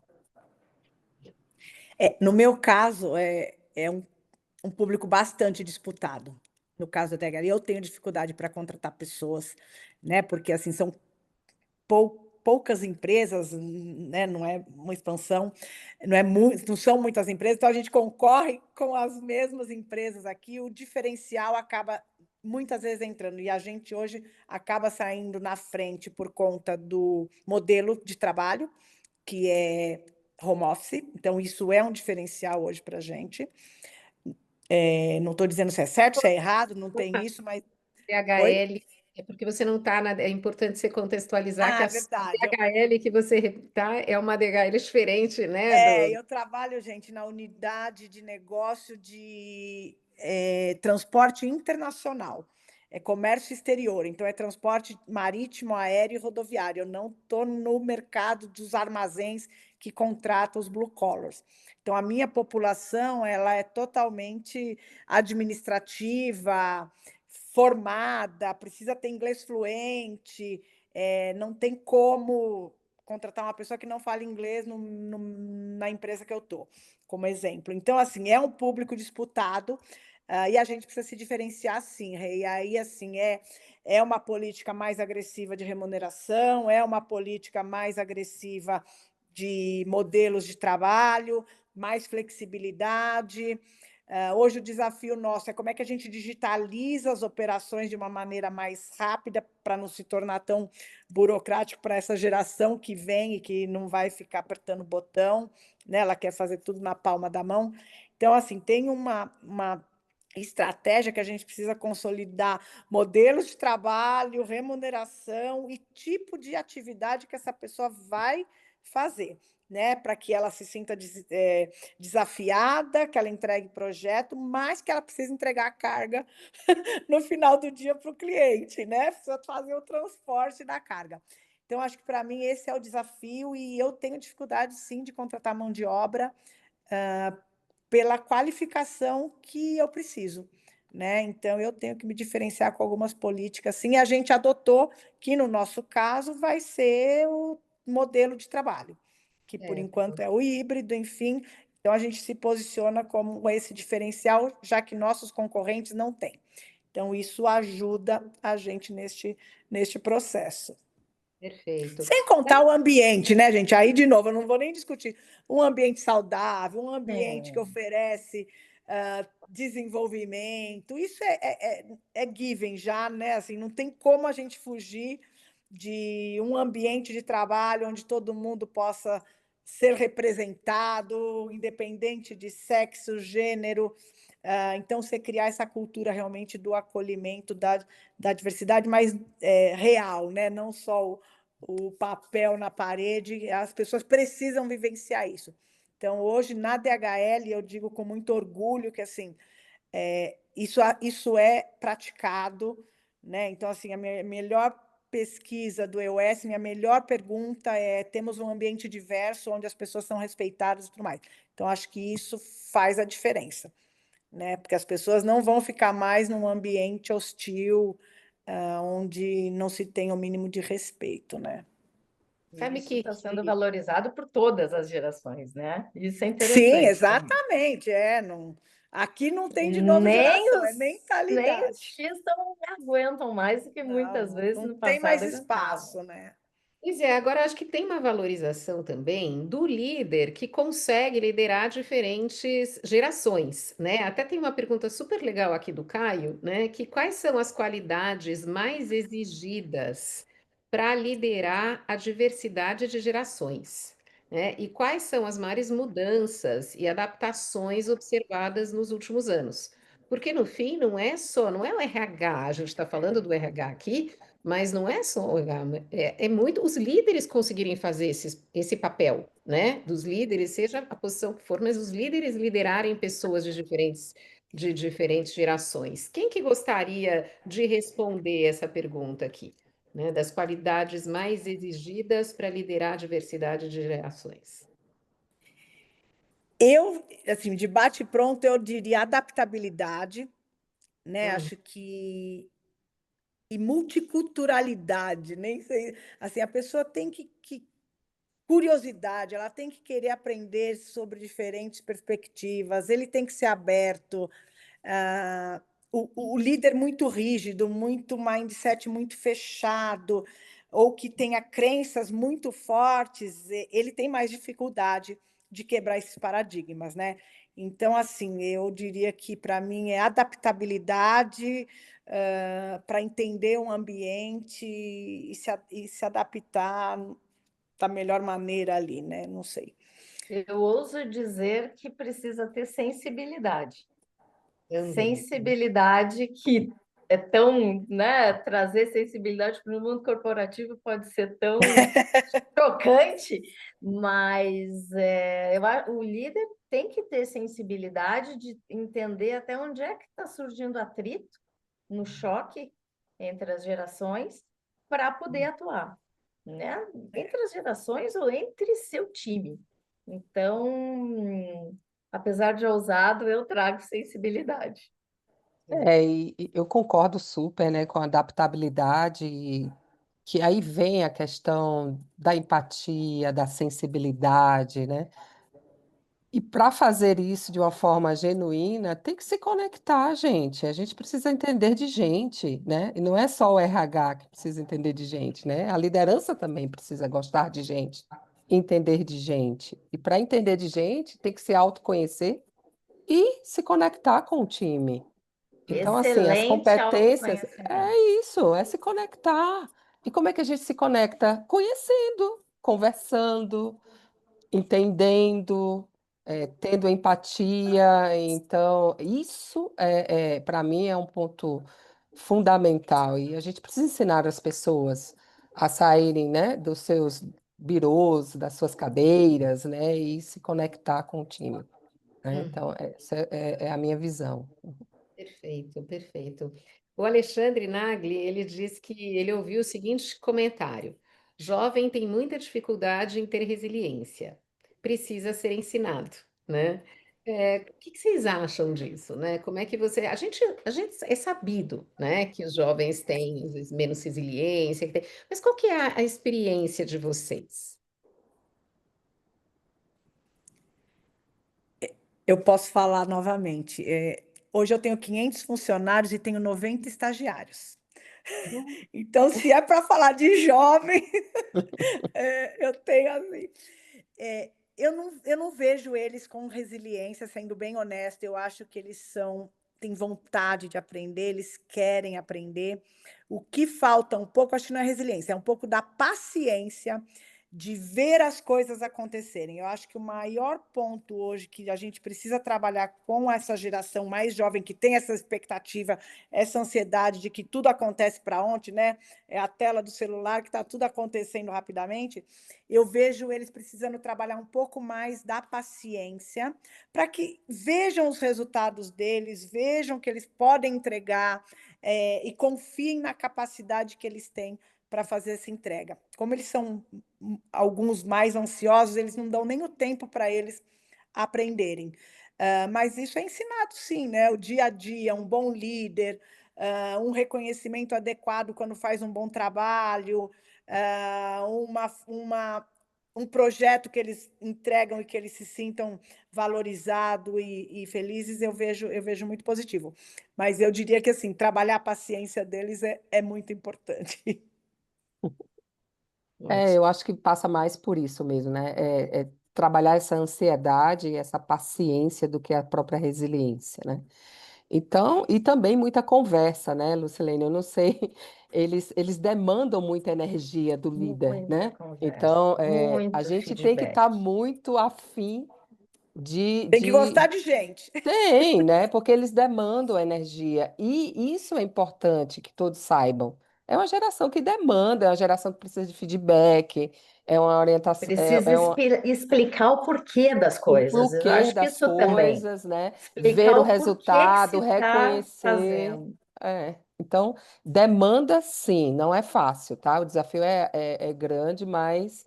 Speaker 3: No meu caso, é um público bastante disputado. No caso da THL, eu tenho dificuldade para contratar pessoas, né? Porque assim são poucas empresas, né? Não é uma expansão, não são muitas empresas, então a gente concorre com as mesmas empresas aqui. O diferencial acaba muitas vezes entrando, e a gente hoje acaba saindo na frente por conta do modelo de trabalho, que é home office, então isso é um diferencial hoje para a gente. Não estou dizendo se é certo, se é errado, não tem isso, mas... Oi?
Speaker 1: DHL, é porque você não está na. É importante você contextualizar que
Speaker 3: É
Speaker 1: a
Speaker 3: verdade.
Speaker 1: DHL que você está é uma DHL diferente, né?
Speaker 3: Eu trabalho, gente, na unidade de negócio de transporte internacional. É comércio exterior, então é transporte marítimo, aéreo e rodoviário. Eu não estou no mercado dos armazéns que contratam os blue collars. Então, a minha população ela é totalmente administrativa, formada, precisa ter inglês fluente, não tem como contratar uma pessoa que não fala inglês na empresa que eu estou, como exemplo. Então, assim, é um público disputado, e a gente precisa se diferenciar, sim. E aí, assim, é uma política mais agressiva de remuneração, é uma política mais agressiva de modelos de trabalho, mais flexibilidade. Hoje o desafio nosso é como é que a gente digitaliza as operações de uma maneira mais rápida para não se tornar tão burocrático para essa geração que vem e que não vai ficar apertando botão, né? Ela quer fazer tudo na palma da mão. Então, assim, tem uma estratégia que a gente precisa consolidar: modelos de trabalho, remuneração e tipo de atividade que essa pessoa vai fazer, né? Para que ela se sinta desafiada, que ela entregue projeto, mas que ela precisa entregar a carga no final do dia para o cliente, né? Precisa fazer o transporte da carga. Então, acho que para mim esse é o desafio, e eu tenho dificuldade, sim, de contratar mão de obra pela qualificação que eu preciso, né? Então, eu tenho que me diferenciar com algumas políticas, sim, e a gente adotou, que no nosso caso vai ser o modelo de trabalho, que por enquanto é o híbrido, enfim. Então, a gente se posiciona como esse diferencial, já que nossos concorrentes não têm. Então, isso ajuda a gente neste processo.
Speaker 1: Perfeito.
Speaker 3: Sem contar o ambiente, né, gente? Aí, de novo, eu não vou nem discutir. Um ambiente saudável, um ambiente que oferece desenvolvimento, isso é given já, né? Assim, não tem como a gente fugir de um ambiente de trabalho onde todo mundo possa ser representado, independente de sexo, gênero. Então, você criar essa cultura realmente do acolhimento, da diversidade mais real, né? Não só o papel na parede, as pessoas precisam vivenciar isso. Então, hoje, na DHL, eu digo com muito orgulho que assim, isso é praticado, né? Então, assim, a melhor pesquisa do EOS, minha melhor pergunta é: temos um ambiente diverso onde as pessoas são respeitadas e tudo mais. Então, acho que isso faz a diferença, né? Porque as pessoas não vão ficar mais num ambiente hostil, onde não se tem o mínimo de respeito, né?
Speaker 1: Sabe
Speaker 5: Isso
Speaker 1: que,
Speaker 5: está sendo valorizado por todas as gerações, né? Isso é interessante.
Speaker 3: Sim,
Speaker 5: também.
Speaker 3: exatamente. Não, aqui não tem de novo
Speaker 5: Nem
Speaker 3: geração, é
Speaker 5: nem os
Speaker 3: mentalidade.
Speaker 5: X não aguentam mais do que muitas vezes
Speaker 3: Não
Speaker 5: no
Speaker 3: tem mais
Speaker 5: passado aguentavam.
Speaker 3: espaço, né?
Speaker 1: pois é, agora acho que tem uma valorização também do líder que consegue liderar diferentes gerações, né? Até tem uma pergunta super legal aqui do Caio, né? Que quais são as qualidades mais exigidas para liderar a diversidade de gerações, né? E quais são as maiores mudanças e adaptações observadas nos últimos anos? Porque no fim não é o RH, a gente está falando do RH aqui, mas não é só o RH, é muito os líderes conseguirem fazer esse papel, né? Dos líderes, seja a posição que for, mas os líderes liderarem pessoas de diferentes gerações. Quem que gostaria de responder essa pergunta aqui, né? Das qualidades mais exigidas para liderar a diversidade de gerações?
Speaker 3: Eu, assim, de bate-pronto, eu diria adaptabilidade, né? Acho que e multiculturalidade, nem sei, assim, a pessoa tem que curiosidade, ela tem que querer aprender sobre diferentes perspectivas, ele tem que ser aberto. O líder muito rígido, muito mindset muito fechado, ou que tenha crenças muito fortes, ele tem mais dificuldade de quebrar esses paradigmas, né? Então, assim, eu diria que para mim é adaptabilidade para entender um ambiente e se adaptar da melhor maneira ali, né? Não sei.
Speaker 5: Eu ouso dizer que precisa ter sensibilidade.
Speaker 1: Também.
Speaker 5: Sensibilidade que é tão, né? Trazer sensibilidade para o mundo corporativo pode ser tão chocante, mas o líder tem que ter sensibilidade de entender até onde é que está surgindo atrito no choque entre as gerações para poder atuar, né? Entre as gerações ou entre seu time. Então, apesar de ousado, eu trago sensibilidade.
Speaker 4: E eu concordo super, né, com a adaptabilidade, que aí vem a questão da empatia, da sensibilidade, né? E para fazer isso de uma forma genuína, tem que se conectar, gente. A gente precisa entender de gente, né? E não é só o RH que precisa entender de gente, né? A liderança também precisa gostar de gente, entender de gente. E para entender de gente, tem que se autoconhecer e se conectar com o time. Então, assim, as
Speaker 5: Excelente
Speaker 4: competências,
Speaker 5: autoconhecimento.
Speaker 4: é isso, é se conectar. E como é que a gente se conecta? Conhecendo, conversando, entendendo, tendo empatia. Então, isso para mim é um ponto fundamental. E a gente precisa ensinar as pessoas a saírem, né, dos seus birôs, das suas cadeiras, né, e se conectar com o time, né? Então, essa é a minha visão.
Speaker 1: Perfeito, perfeito. O Alexandre Nagli, ele diz que ele ouviu o seguinte comentário: jovem tem muita dificuldade em ter resiliência, precisa ser ensinado. né? O que que vocês acham disso, né? Como é que você... A gente é sabido, né, que os jovens têm às vezes, menos resiliência, mas qual que é a experiência de vocês?
Speaker 3: Eu posso falar novamente. Hoje eu tenho 500 funcionários e tenho 90 estagiários. Então, se é para falar de jovem, eu tenho assim. Eu não vejo eles com resiliência, sendo bem honesta. Eu acho que eles têm vontade de aprender, eles querem aprender. O que falta um pouco, acho que não é resiliência, é um pouco da paciência de ver as coisas acontecerem. Eu acho que o maior ponto hoje que a gente precisa trabalhar com essa geração mais jovem, que tem essa expectativa, essa ansiedade de que tudo acontece para ontem, né? É a tela do celular que está tudo acontecendo rapidamente. Eu vejo eles precisando trabalhar um pouco mais da paciência para que vejam os resultados deles, vejam que eles podem entregar, e confiem na capacidade que eles têm para fazer essa entrega. Como eles são alguns mais ansiosos, eles não dão nem o tempo para eles aprenderem. Mas isso é ensinado, sim, né? O dia a dia, um bom líder, um reconhecimento adequado quando faz um bom trabalho, um projeto que eles entregam e que eles se sintam valorizados e felizes, eu vejo muito positivo. Mas eu diria que assim, trabalhar a paciência deles é muito importante.
Speaker 4: Eu acho que passa mais por isso mesmo, né? Trabalhar essa ansiedade, essa paciência do que a própria resiliência, né? Então, e também muita conversa, né, Lucilene? Eu não sei, eles demandam muita energia do líder,
Speaker 5: Muita
Speaker 4: né?
Speaker 5: conversa,
Speaker 4: Então, a
Speaker 5: muito
Speaker 4: gente tem que
Speaker 5: feedback.
Speaker 4: estar muito afim de,
Speaker 3: Tem que
Speaker 4: de...
Speaker 3: gostar de gente.
Speaker 4: Tem, né? Porque eles demandam energia. E isso é importante que todos saibam. É uma geração que demanda, é uma geração que precisa de feedback, é uma orientação,
Speaker 5: Precisa explicar o porquê das
Speaker 4: o
Speaker 5: coisas. Eu
Speaker 4: porquê
Speaker 5: acho que
Speaker 4: das
Speaker 5: isso também.
Speaker 4: coisas, né? Ver
Speaker 5: Explicar
Speaker 4: o
Speaker 5: o porquê que se
Speaker 4: resultado,
Speaker 5: está
Speaker 4: reconhecer.
Speaker 5: fazendo.
Speaker 4: Então, demanda sim, não é fácil, tá? O desafio é grande, mas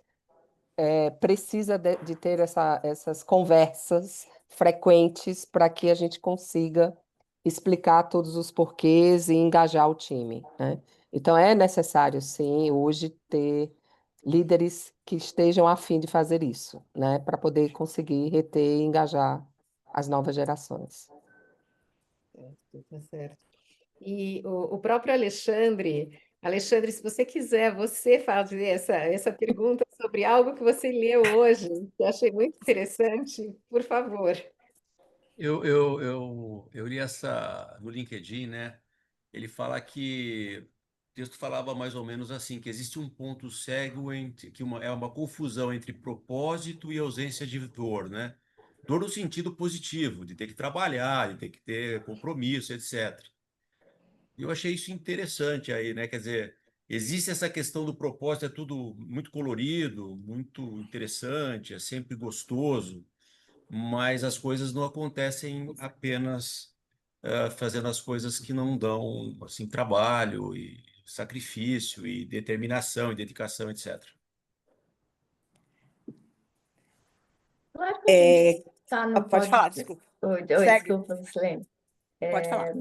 Speaker 4: precisa de ter essas conversas frequentes para que a gente consiga explicar todos os porquês e engajar o time, né? Então, é necessário, sim, hoje ter líderes que estejam a fim de fazer isso, né? Para poder conseguir reter e engajar as novas gerações.
Speaker 1: Tá certo. E o próprio Alexandre, se você quiser, você fazer essa pergunta sobre algo que você leu hoje, que eu achei muito interessante, por favor.
Speaker 6: Eu li essa no LinkedIn, né? Ele fala que o texto falava mais ou menos assim, que existe um ponto cego entre que é uma confusão entre propósito e ausência de dor, né? Dor no sentido positivo, de ter que trabalhar, de ter que ter compromisso, etc. E eu achei isso interessante aí, né? Quer dizer, existe essa questão do propósito, é tudo muito colorido, muito interessante, é sempre gostoso, mas as coisas não acontecem apenas fazendo as coisas que não dão assim trabalho e sacrifício e determinação e dedicação, etc.
Speaker 5: Claro que a gente está no
Speaker 3: Pode falar, desculpa.
Speaker 5: Oi,
Speaker 3: Segue,
Speaker 5: desculpa, Lucilene.
Speaker 3: pode falar.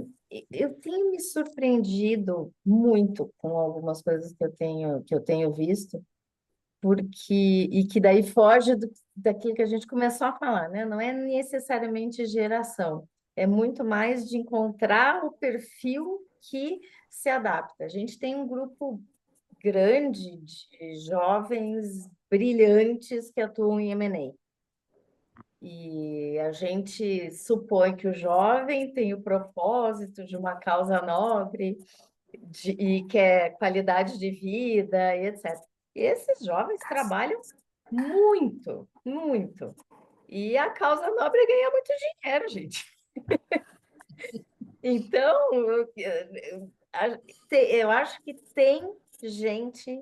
Speaker 5: Eu tenho me surpreendido muito com algumas coisas que eu tenho visto, e que daí foge daquilo que a gente começou a falar, né? Não é necessariamente geração, é muito mais de encontrar o perfil que se adapta. A gente tem um grupo grande de jovens brilhantes que atuam em M&A. E a gente supõe que o jovem tem o propósito de uma causa nobre e quer qualidade de vida e etc. Esses jovens trabalham muito, muito. E a causa nobre é ganhar muito dinheiro, gente. Então, eu acho que tem gente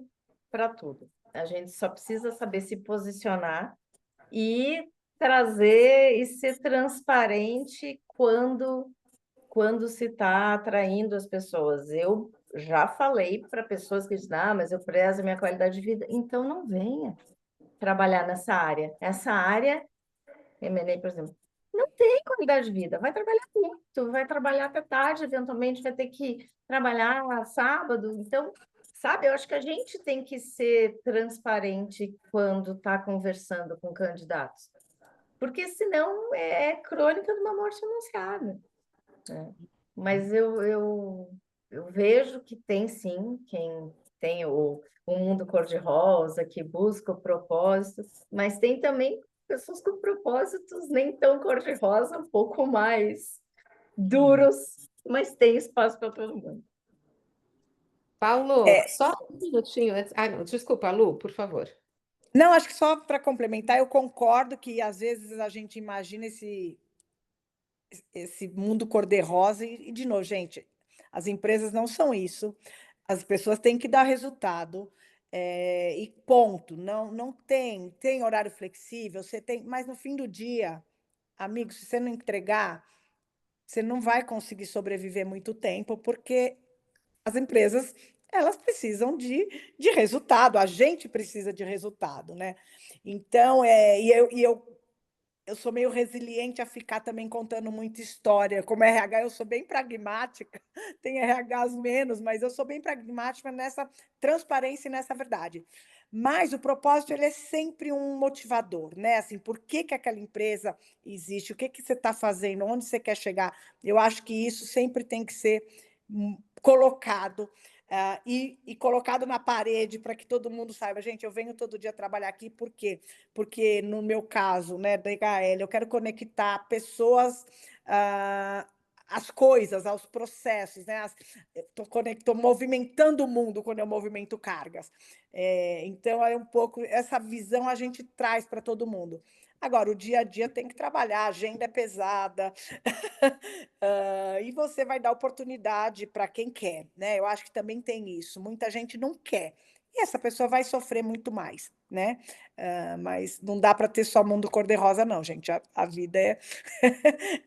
Speaker 5: para tudo. A gente só precisa saber se posicionar e trazer e ser transparente quando se está atraindo as pessoas. Eu já falei para pessoas que dizem, mas eu prezo a minha qualidade de vida. Então, não venha trabalhar nessa área. Essa área M&A, por exemplo, não tem qualidade de vida, vai trabalhar muito, vai trabalhar até tarde, eventualmente vai ter que trabalhar sábado. Então, sabe, eu acho que a gente tem que ser transparente quando está conversando com candidatos, porque senão é crônica de uma morte anunciada, né? Mas eu vejo que tem sim, quem tem o mundo cor-de-rosa, que busca o propósito, mas tem também pessoas com propósitos nem tão cor-de-rosa, um pouco mais duros, mas tem espaço para todo mundo.
Speaker 1: Paulo,
Speaker 3: É,
Speaker 1: só um minutinho antes. Ah, não, desculpa, Lu, por favor.
Speaker 3: não, acho que só para complementar, eu concordo que às vezes a gente imagina esse mundo cor-de-rosa de novo, gente, as empresas não são isso, as pessoas têm que dar resultado, e ponto. Não tem horário flexível, você tem, mas no fim do dia, amigo, se você não entregar, você não vai conseguir sobreviver muito tempo, porque as empresas, elas precisam de resultado, a gente precisa de resultado, né? Então, eu sou meio resiliente a ficar também contando muita história. Como RH, eu sou bem pragmática, tem RHs menos, mas eu sou bem pragmática nessa transparência e nessa verdade. Mas o propósito ele é sempre um motivador, né? Assim, por que que aquela empresa existe? O que que você está fazendo? Onde você quer chegar? Eu acho que isso sempre tem que ser colocado e colocado na parede para que todo mundo saiba. Gente, eu venho todo dia trabalhar aqui, por quê? Porque no meu caso, né, da IHL, eu quero conectar pessoas às coisas, aos processos, né? Estou movimentando o mundo quando eu movimento cargas. Então, é um pouco essa visão a gente traz para todo mundo. Agora, o dia a dia tem que trabalhar, a agenda é pesada, e você vai dar oportunidade para quem quer, né? Eu acho que também tem isso. Muita gente não quer. E essa pessoa vai sofrer muito mais, né? Mas não dá para ter só mundo cor-de-rosa, não, gente. A vida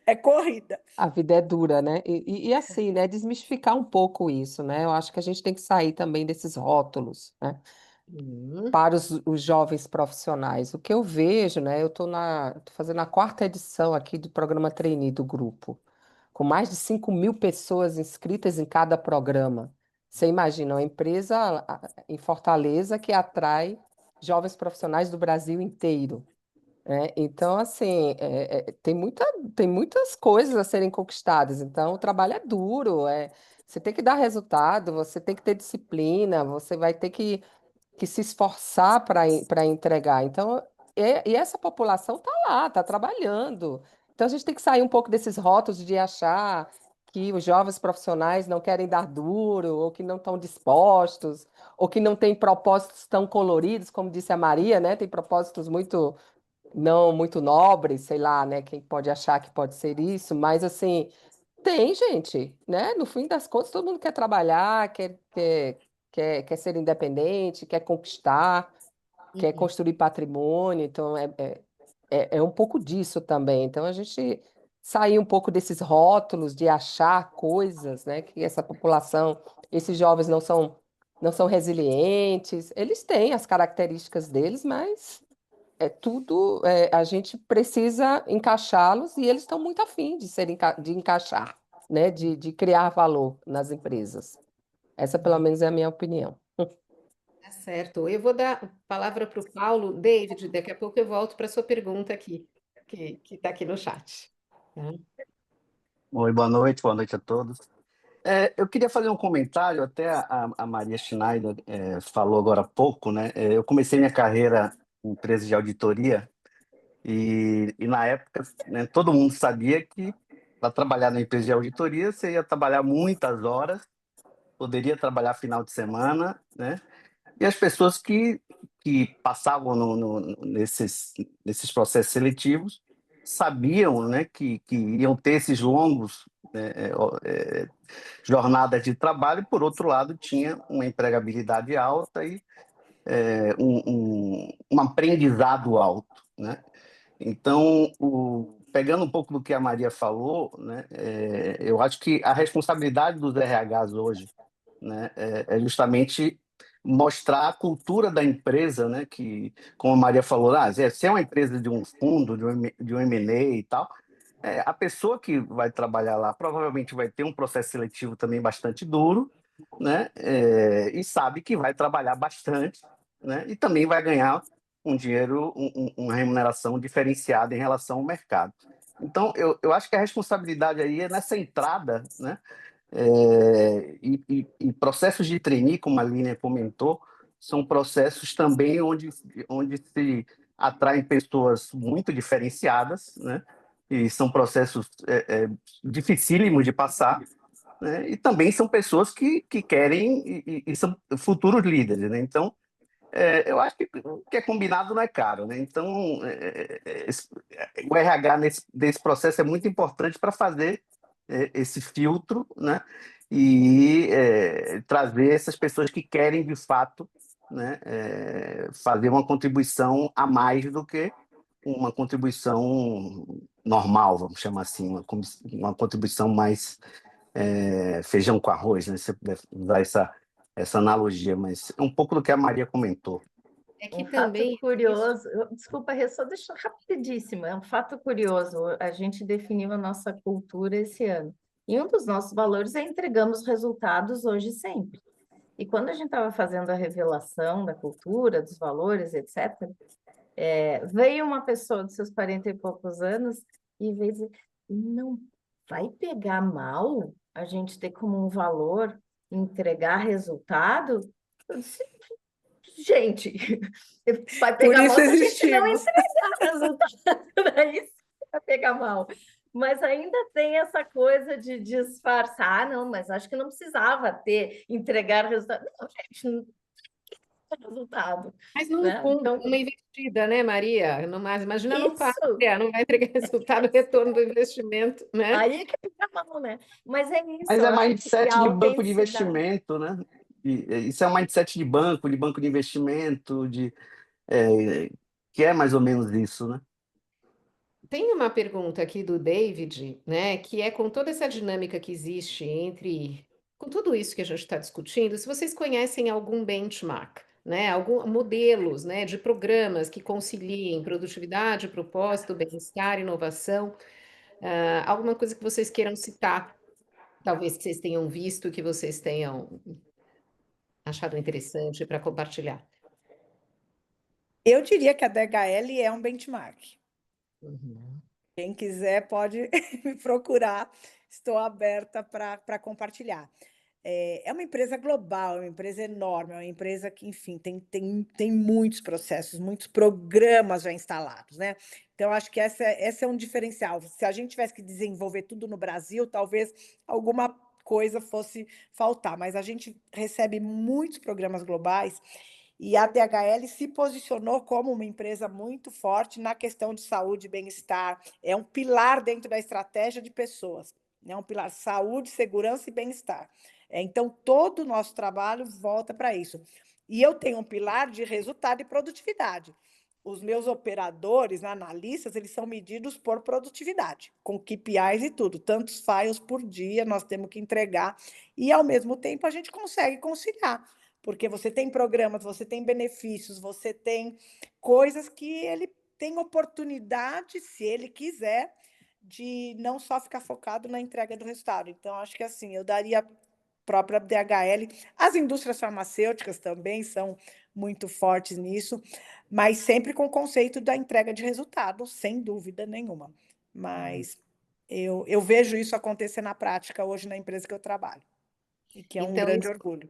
Speaker 3: é corrida.
Speaker 4: A vida é dura, né? E assim, né? Desmistificar um pouco isso, né? Eu acho que a gente tem que sair também desses rótulos, né? Para os jovens profissionais. O que eu vejo, né? Eu tô fazendo a 4ª edição aqui do programa Trainee do grupo, com mais de 5.000 pessoas inscritas em cada programa. Você imagina, uma empresa em Fortaleza que atrai jovens profissionais do Brasil inteiro, né? Então, assim, tem muitas coisas a serem conquistadas. Então, o trabalho é duro, você tem que dar resultado, você tem que ter disciplina, você vai ter que se esforçar para entregar. Então, e essa população está lá, está trabalhando. Então, a gente tem que sair um pouco desses rótulos de achar que os jovens profissionais não querem dar duro, ou que não estão dispostos, ou que não têm propósitos tão coloridos, como disse a Maria, né? Tem propósitos não muito nobres, sei lá, né? Quem pode achar que pode ser isso, mas assim, tem gente, né? No fim das contas, todo mundo quer trabalhar, quer ser independente, quer conquistar, quer construir patrimônio, então é um pouco disso também. Então a gente sair um pouco desses rótulos de achar coisas, né? Que essa população, esses jovens não são resilientes, eles têm as características deles, mas a gente precisa encaixá-los e eles estão muito afim de encaixar, né? De criar valor nas empresas. Essa, pelo menos, é a minha opinião.
Speaker 1: Tá certo. Eu vou dar a palavra para o Paulo. David, daqui a pouco eu volto para a sua pergunta aqui, que está aqui no chat. Tá?
Speaker 8: Oi, boa noite a todos. Eu queria fazer um comentário, até a Maria Schneider falou agora há pouco, né? Eu comecei minha carreira em empresa de auditoria e na época, né, todo mundo sabia que para trabalhar na empresa de auditoria você ia trabalhar muitas horas, poderia trabalhar final de semana, né? E as pessoas que passavam nesses processos seletivos sabiam, né, que iriam ter esses longos, né, jornadas de trabalho, e, por outro lado, tinha uma empregabilidade alta e um aprendizado alto, né? Então, pegando um pouco do que a Maria falou, né, eu acho que a responsabilidade dos RHs hoje, né, é justamente mostrar a cultura da empresa, né? Que, como a Maria falou, se é uma empresa de um fundo, de um M&A e tal, a pessoa que vai trabalhar lá provavelmente vai ter um processo seletivo também bastante duro, né? E sabe que vai trabalhar bastante, né? E também vai ganhar um dinheiro, uma remuneração diferenciada em relação ao mercado. Então, eu acho que a responsabilidade aí é nessa entrada, né? E processos de trainee, como a Línia comentou, são processos também onde se atraem pessoas muito diferenciadas, né? E são processos dificílimos de passar, né? E também são pessoas que querem e são futuros líderes, né? Então, eu acho que o que é combinado não é caro, né? Então, o RH desse processo é muito importante para fazer esse filtro, né? E trazer essas pessoas que querem, de fato, né? Fazer uma contribuição a mais do que uma contribuição normal, vamos chamar assim, uma contribuição mais feijão com arroz, né? Se você puder usar essa analogia, mas é um pouco do que a Maria comentou.
Speaker 1: É que
Speaker 5: Um fato
Speaker 1: também
Speaker 5: curioso, desculpa, Rê, só deixa rapidíssimo, é um fato curioso, a gente definiu a nossa cultura esse ano, e um dos nossos valores é entregamos resultados hoje e sempre. E quando a gente estava fazendo a revelação da cultura, dos valores, etc., veio uma pessoa de seus 40 e poucos anos e veio dizer, não vai pegar mal a gente ter como um valor entregar resultado? Eu disse, gente, vai
Speaker 3: Por
Speaker 5: pegar mal
Speaker 3: isso
Speaker 5: se a gente não
Speaker 3: existimos.
Speaker 5: entregar resultado, daí vai pegar mal. Mas ainda tem essa coisa de disfarçar, não, mas acho que não precisava entregar resultado. Não, gente, não tem resultado,
Speaker 1: Mas num
Speaker 5: né?
Speaker 1: fundo,
Speaker 5: Então,
Speaker 1: uma investida, né, Maria? No mais, imagina no
Speaker 5: isso,
Speaker 1: pátria, não vai entregar resultado, retorno do investimento, né?
Speaker 5: aí é que fica mal, né? Mas é isso,
Speaker 8: Mas
Speaker 5: eu
Speaker 8: é
Speaker 5: acho que a
Speaker 8: mindset de banco de
Speaker 5: autenticidade.
Speaker 8: investimento, né? Isso é um mindset de banco de investimento, que é mais ou menos isso, né?
Speaker 1: Tem uma pergunta aqui do David, né, que é com toda essa dinâmica que existe com tudo isso que a gente está discutindo, se vocês conhecem algum benchmark, né, algum modelos, né, de programas que conciliem produtividade, propósito, bem-estar, inovação, alguma coisa que vocês queiram citar, talvez que vocês tenham visto, que vocês tenham achado interessante para compartilhar.
Speaker 3: Eu diria que a DHL é um benchmark.
Speaker 1: Uhum.
Speaker 3: Quem quiser pode me procurar, estou aberta para compartilhar. É uma empresa global, é uma empresa enorme, é uma empresa que, enfim, tem muitos processos, muitos programas já instalados, né? Então, acho que essa é um diferencial. Se a gente tivesse que desenvolver tudo no Brasil, talvez alguma coisa fosse faltar, mas a gente recebe muitos programas globais e a DHL se posicionou como uma empresa muito forte na questão de saúde e bem-estar. É um pilar dentro da estratégia de pessoas, né? Um pilar saúde, segurança e bem-estar. Então, todo o nosso trabalho volta para isso. E eu tenho um pilar de resultado e produtividade. Os meus operadores, analistas, eles são medidos por produtividade, com KPIs e tudo, tantos files por dia nós temos que entregar, e ao mesmo tempo a gente consegue conciliar, porque você tem programas, você tem benefícios, você tem coisas que ele tem oportunidade, se ele quiser, de não só ficar focado na entrega do resultado. Então, acho que assim, eu daria própria DHL. As indústrias farmacêuticas também são muito fortes nisso, mas sempre com o conceito da entrega de resultado, sem dúvida nenhuma. Mas eu vejo isso acontecer na prática hoje na empresa que eu trabalho, e que é um
Speaker 1: Então,
Speaker 3: grande orgulho.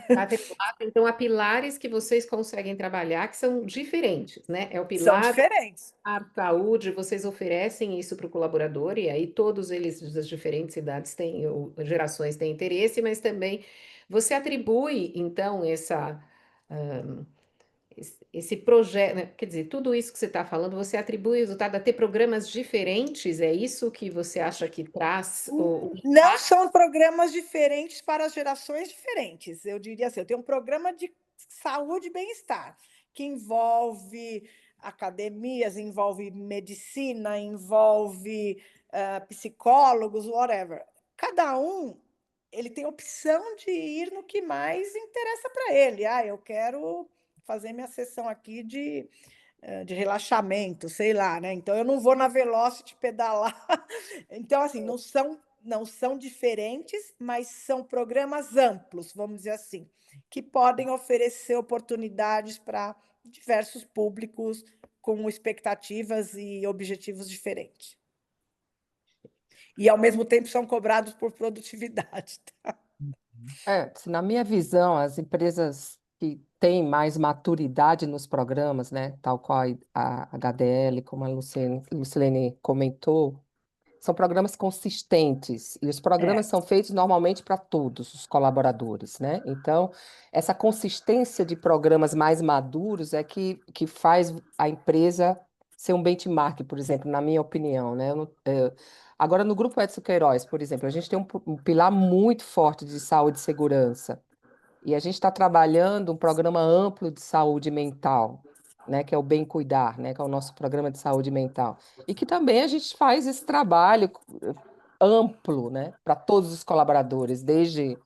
Speaker 1: tá atrelado, então, há pilares que vocês conseguem trabalhar que são diferentes, né? É o
Speaker 3: São
Speaker 1: pilar
Speaker 3: diferentes.
Speaker 1: da saúde, vocês oferecem isso para o colaborador, e aí todos eles das diferentes idades têm, ou gerações têm interesse, mas também você atribui, então, esse projeto, né? Quer dizer, tudo isso que você está falando, você atribui o resultado a ter programas diferentes, é isso que você acha que traz o
Speaker 3: Não são programas diferentes para as gerações diferentes. Eu diria assim, eu tenho um programa de saúde e bem-estar, que envolve academias, envolve medicina, envolve psicólogos, whatever. Cada um ele tem opção de ir no que mais interessa para ele. Eu quero fazer minha sessão aqui de relaxamento, sei lá, né? Então eu não vou na Velocity pedalar. Então, assim, não são diferentes, mas são programas amplos, vamos dizer assim, que podem oferecer oportunidades para diversos públicos com expectativas e objetivos diferentes. E, ao mesmo tempo, são cobrados por produtividade.
Speaker 4: Na minha visão, as empresas que têm mais maturidade nos programas, né, tal qual a HDL, como a Lucilene comentou, são programas consistentes, e os programas são feitos normalmente para todos os colaboradores, né? Então, essa consistência de programas mais maduros é que faz a empresa ser um benchmark, por exemplo, na minha opinião, né? Agora, no Grupo Edson Queiroz, por exemplo, a gente tem um pilar muito forte de saúde e segurança, e a gente está trabalhando um programa amplo de saúde mental, né, que é o Bem Cuidar, né, que é o nosso programa de saúde mental. E que também a gente faz esse trabalho amplo, né, para todos os colaboradores, desde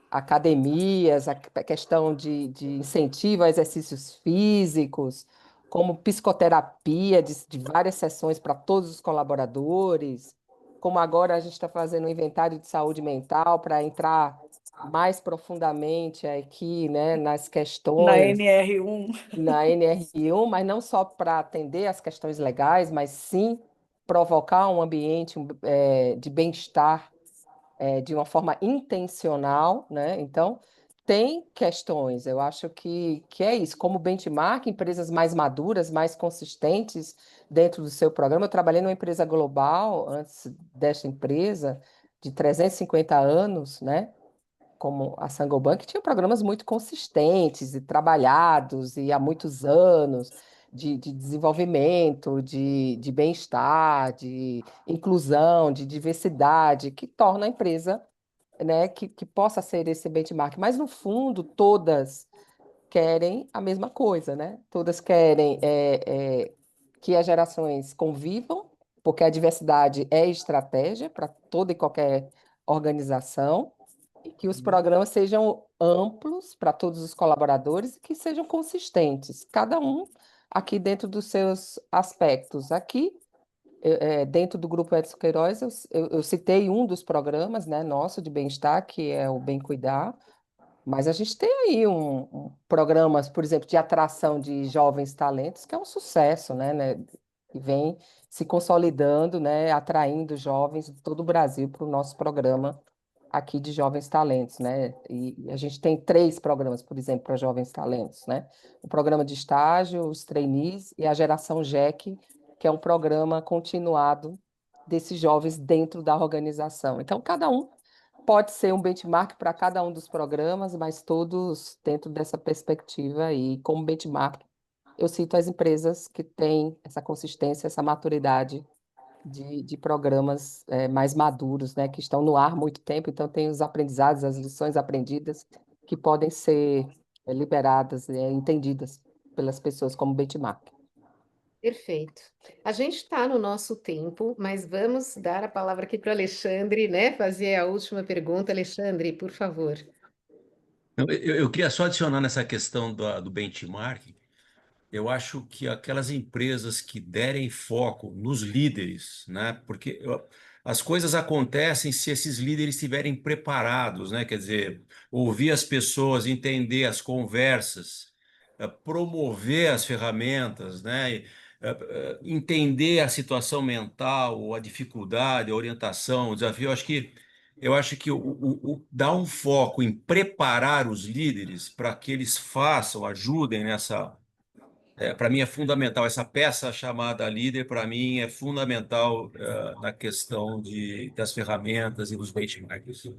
Speaker 4: academias, a questão de incentivo a exercícios físicos, como psicoterapia de várias sessões para todos os colaboradores, como agora a gente está fazendo um inventário de saúde mental para entrar mais profundamente aqui, né, nas
Speaker 3: Na
Speaker 4: questões
Speaker 3: NR1.
Speaker 4: na NR1, mas não só para atender as questões legais, mas sim provocar um ambiente de bem-estar de uma forma intencional, né? Então, tem questões, eu acho que é isso. Como benchmark, empresas mais maduras, mais consistentes dentro do seu programa. Eu trabalhei numa empresa global, antes desta empresa, de 350 anos, né? Como a Saint-Gobain, que tinha programas muito consistentes e trabalhados e há muitos anos de desenvolvimento, de bem-estar, de inclusão, de diversidade, que torna a empresa, né, que possa ser esse benchmark. Mas, no fundo, todas querem a mesma coisa, né? Todas querem que as gerações convivam, porque a diversidade é estratégia para toda e qualquer organização, e que os programas sejam amplos para todos os colaboradores e que sejam consistentes, cada um aqui dentro dos seus aspectos. Aqui, dentro do Grupo Edson Queiroz, eu citei um dos programas, né, nosso de bem-estar, que é o Bem Cuidar, mas a gente tem aí programas, por exemplo, de atração de jovens talentos, que é um sucesso, né, que vem se consolidando, né, atraindo jovens de todo o Brasil para o nosso programa aqui de jovens talentos, né? E a gente tem 3 programas, por exemplo, para jovens talentos, né? O programa de estágio, os trainees e a Geração JEC, que é um programa continuado desses jovens dentro da organização. Então, cada um pode ser um benchmark para cada um dos programas, mas todos dentro dessa perspectiva. E como benchmark, eu cito as empresas que têm essa consistência, essa maturidade de programas mais maduros, né, que estão no ar há muito tempo, então tem os aprendizados, as lições aprendidas que podem ser liberadas, entendidas pelas pessoas como benchmark.
Speaker 1: Perfeito. A gente está no nosso tempo, mas vamos dar a palavra aqui para o Alexandre, né? Fazer a última pergunta. Alexandre, por favor.
Speaker 6: Eu queria só adicionar nessa questão do benchmark. Eu acho que aquelas empresas que derem foco nos líderes, né? Porque as coisas acontecem se esses líderes estiverem preparados, né? Quer dizer, ouvir as pessoas, entender as conversas, promover as ferramentas, né? Entender a situação mental, a dificuldade, a orientação, o desafio. Eu acho que dar um foco em preparar os líderes para que eles façam, ajudem nessa. Para mim é fundamental, essa peça chamada líder, para mim é fundamental na questão das ferramentas e dos benchmarks.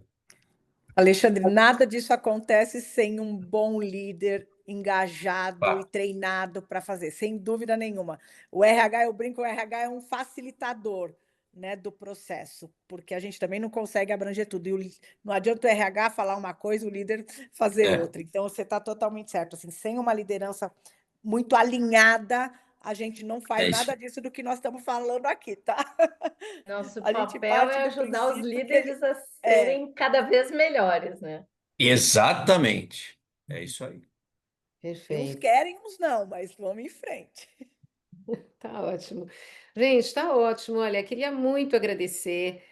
Speaker 3: Alexandre, nada disso acontece sem um bom líder engajado e treinado para fazer, sem dúvida nenhuma. O RH, eu brinco, o RH é um facilitador, né, do processo, porque a gente também não consegue abranger tudo. Não adianta o RH falar uma coisa, o líder fazer outra. Então, você está totalmente certo. Assim, sem uma liderança muito alinhada, a gente não
Speaker 6: É
Speaker 3: faz
Speaker 6: isso.
Speaker 3: nada disso do que nós estamos falando aqui, tá?
Speaker 5: Nosso
Speaker 3: A gente
Speaker 5: papel
Speaker 3: parte
Speaker 5: é
Speaker 3: do
Speaker 5: ajudar os
Speaker 3: princípio que
Speaker 5: líderes a serem cada vez melhores, né?
Speaker 6: Exatamente. É isso aí.
Speaker 3: uns
Speaker 1: Perfeito.
Speaker 3: querem, uns não, mas vamos em frente.
Speaker 1: Tá ótimo. Gente, tá ótimo. Olha, queria muito agradecer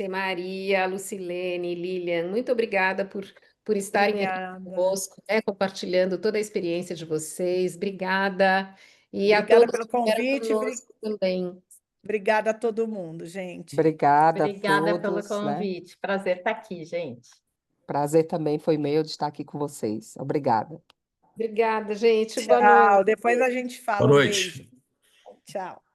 Speaker 1: Maria, Lucilene, Lilian. Muito obrigada por estarem aqui
Speaker 3: Obrigada.
Speaker 1: conosco, né, compartilhando toda a experiência de vocês. Obrigada. E a
Speaker 3: Obrigada
Speaker 1: todos
Speaker 3: pelo
Speaker 1: que estiveram
Speaker 3: convite.
Speaker 1: conosco também.
Speaker 3: Obrigada a todo mundo, gente.
Speaker 4: Obrigada a
Speaker 5: Obrigada pelo
Speaker 4: todos, né?
Speaker 5: convite. Prazer estar aqui, gente.
Speaker 4: Prazer também foi meu de estar aqui com vocês. Obrigada.
Speaker 1: Obrigada, gente. Boa
Speaker 3: Tchau.
Speaker 1: noite.
Speaker 3: Depois a gente fala.
Speaker 6: Boa
Speaker 3: Um
Speaker 6: noite.
Speaker 3: beijo. Tchau.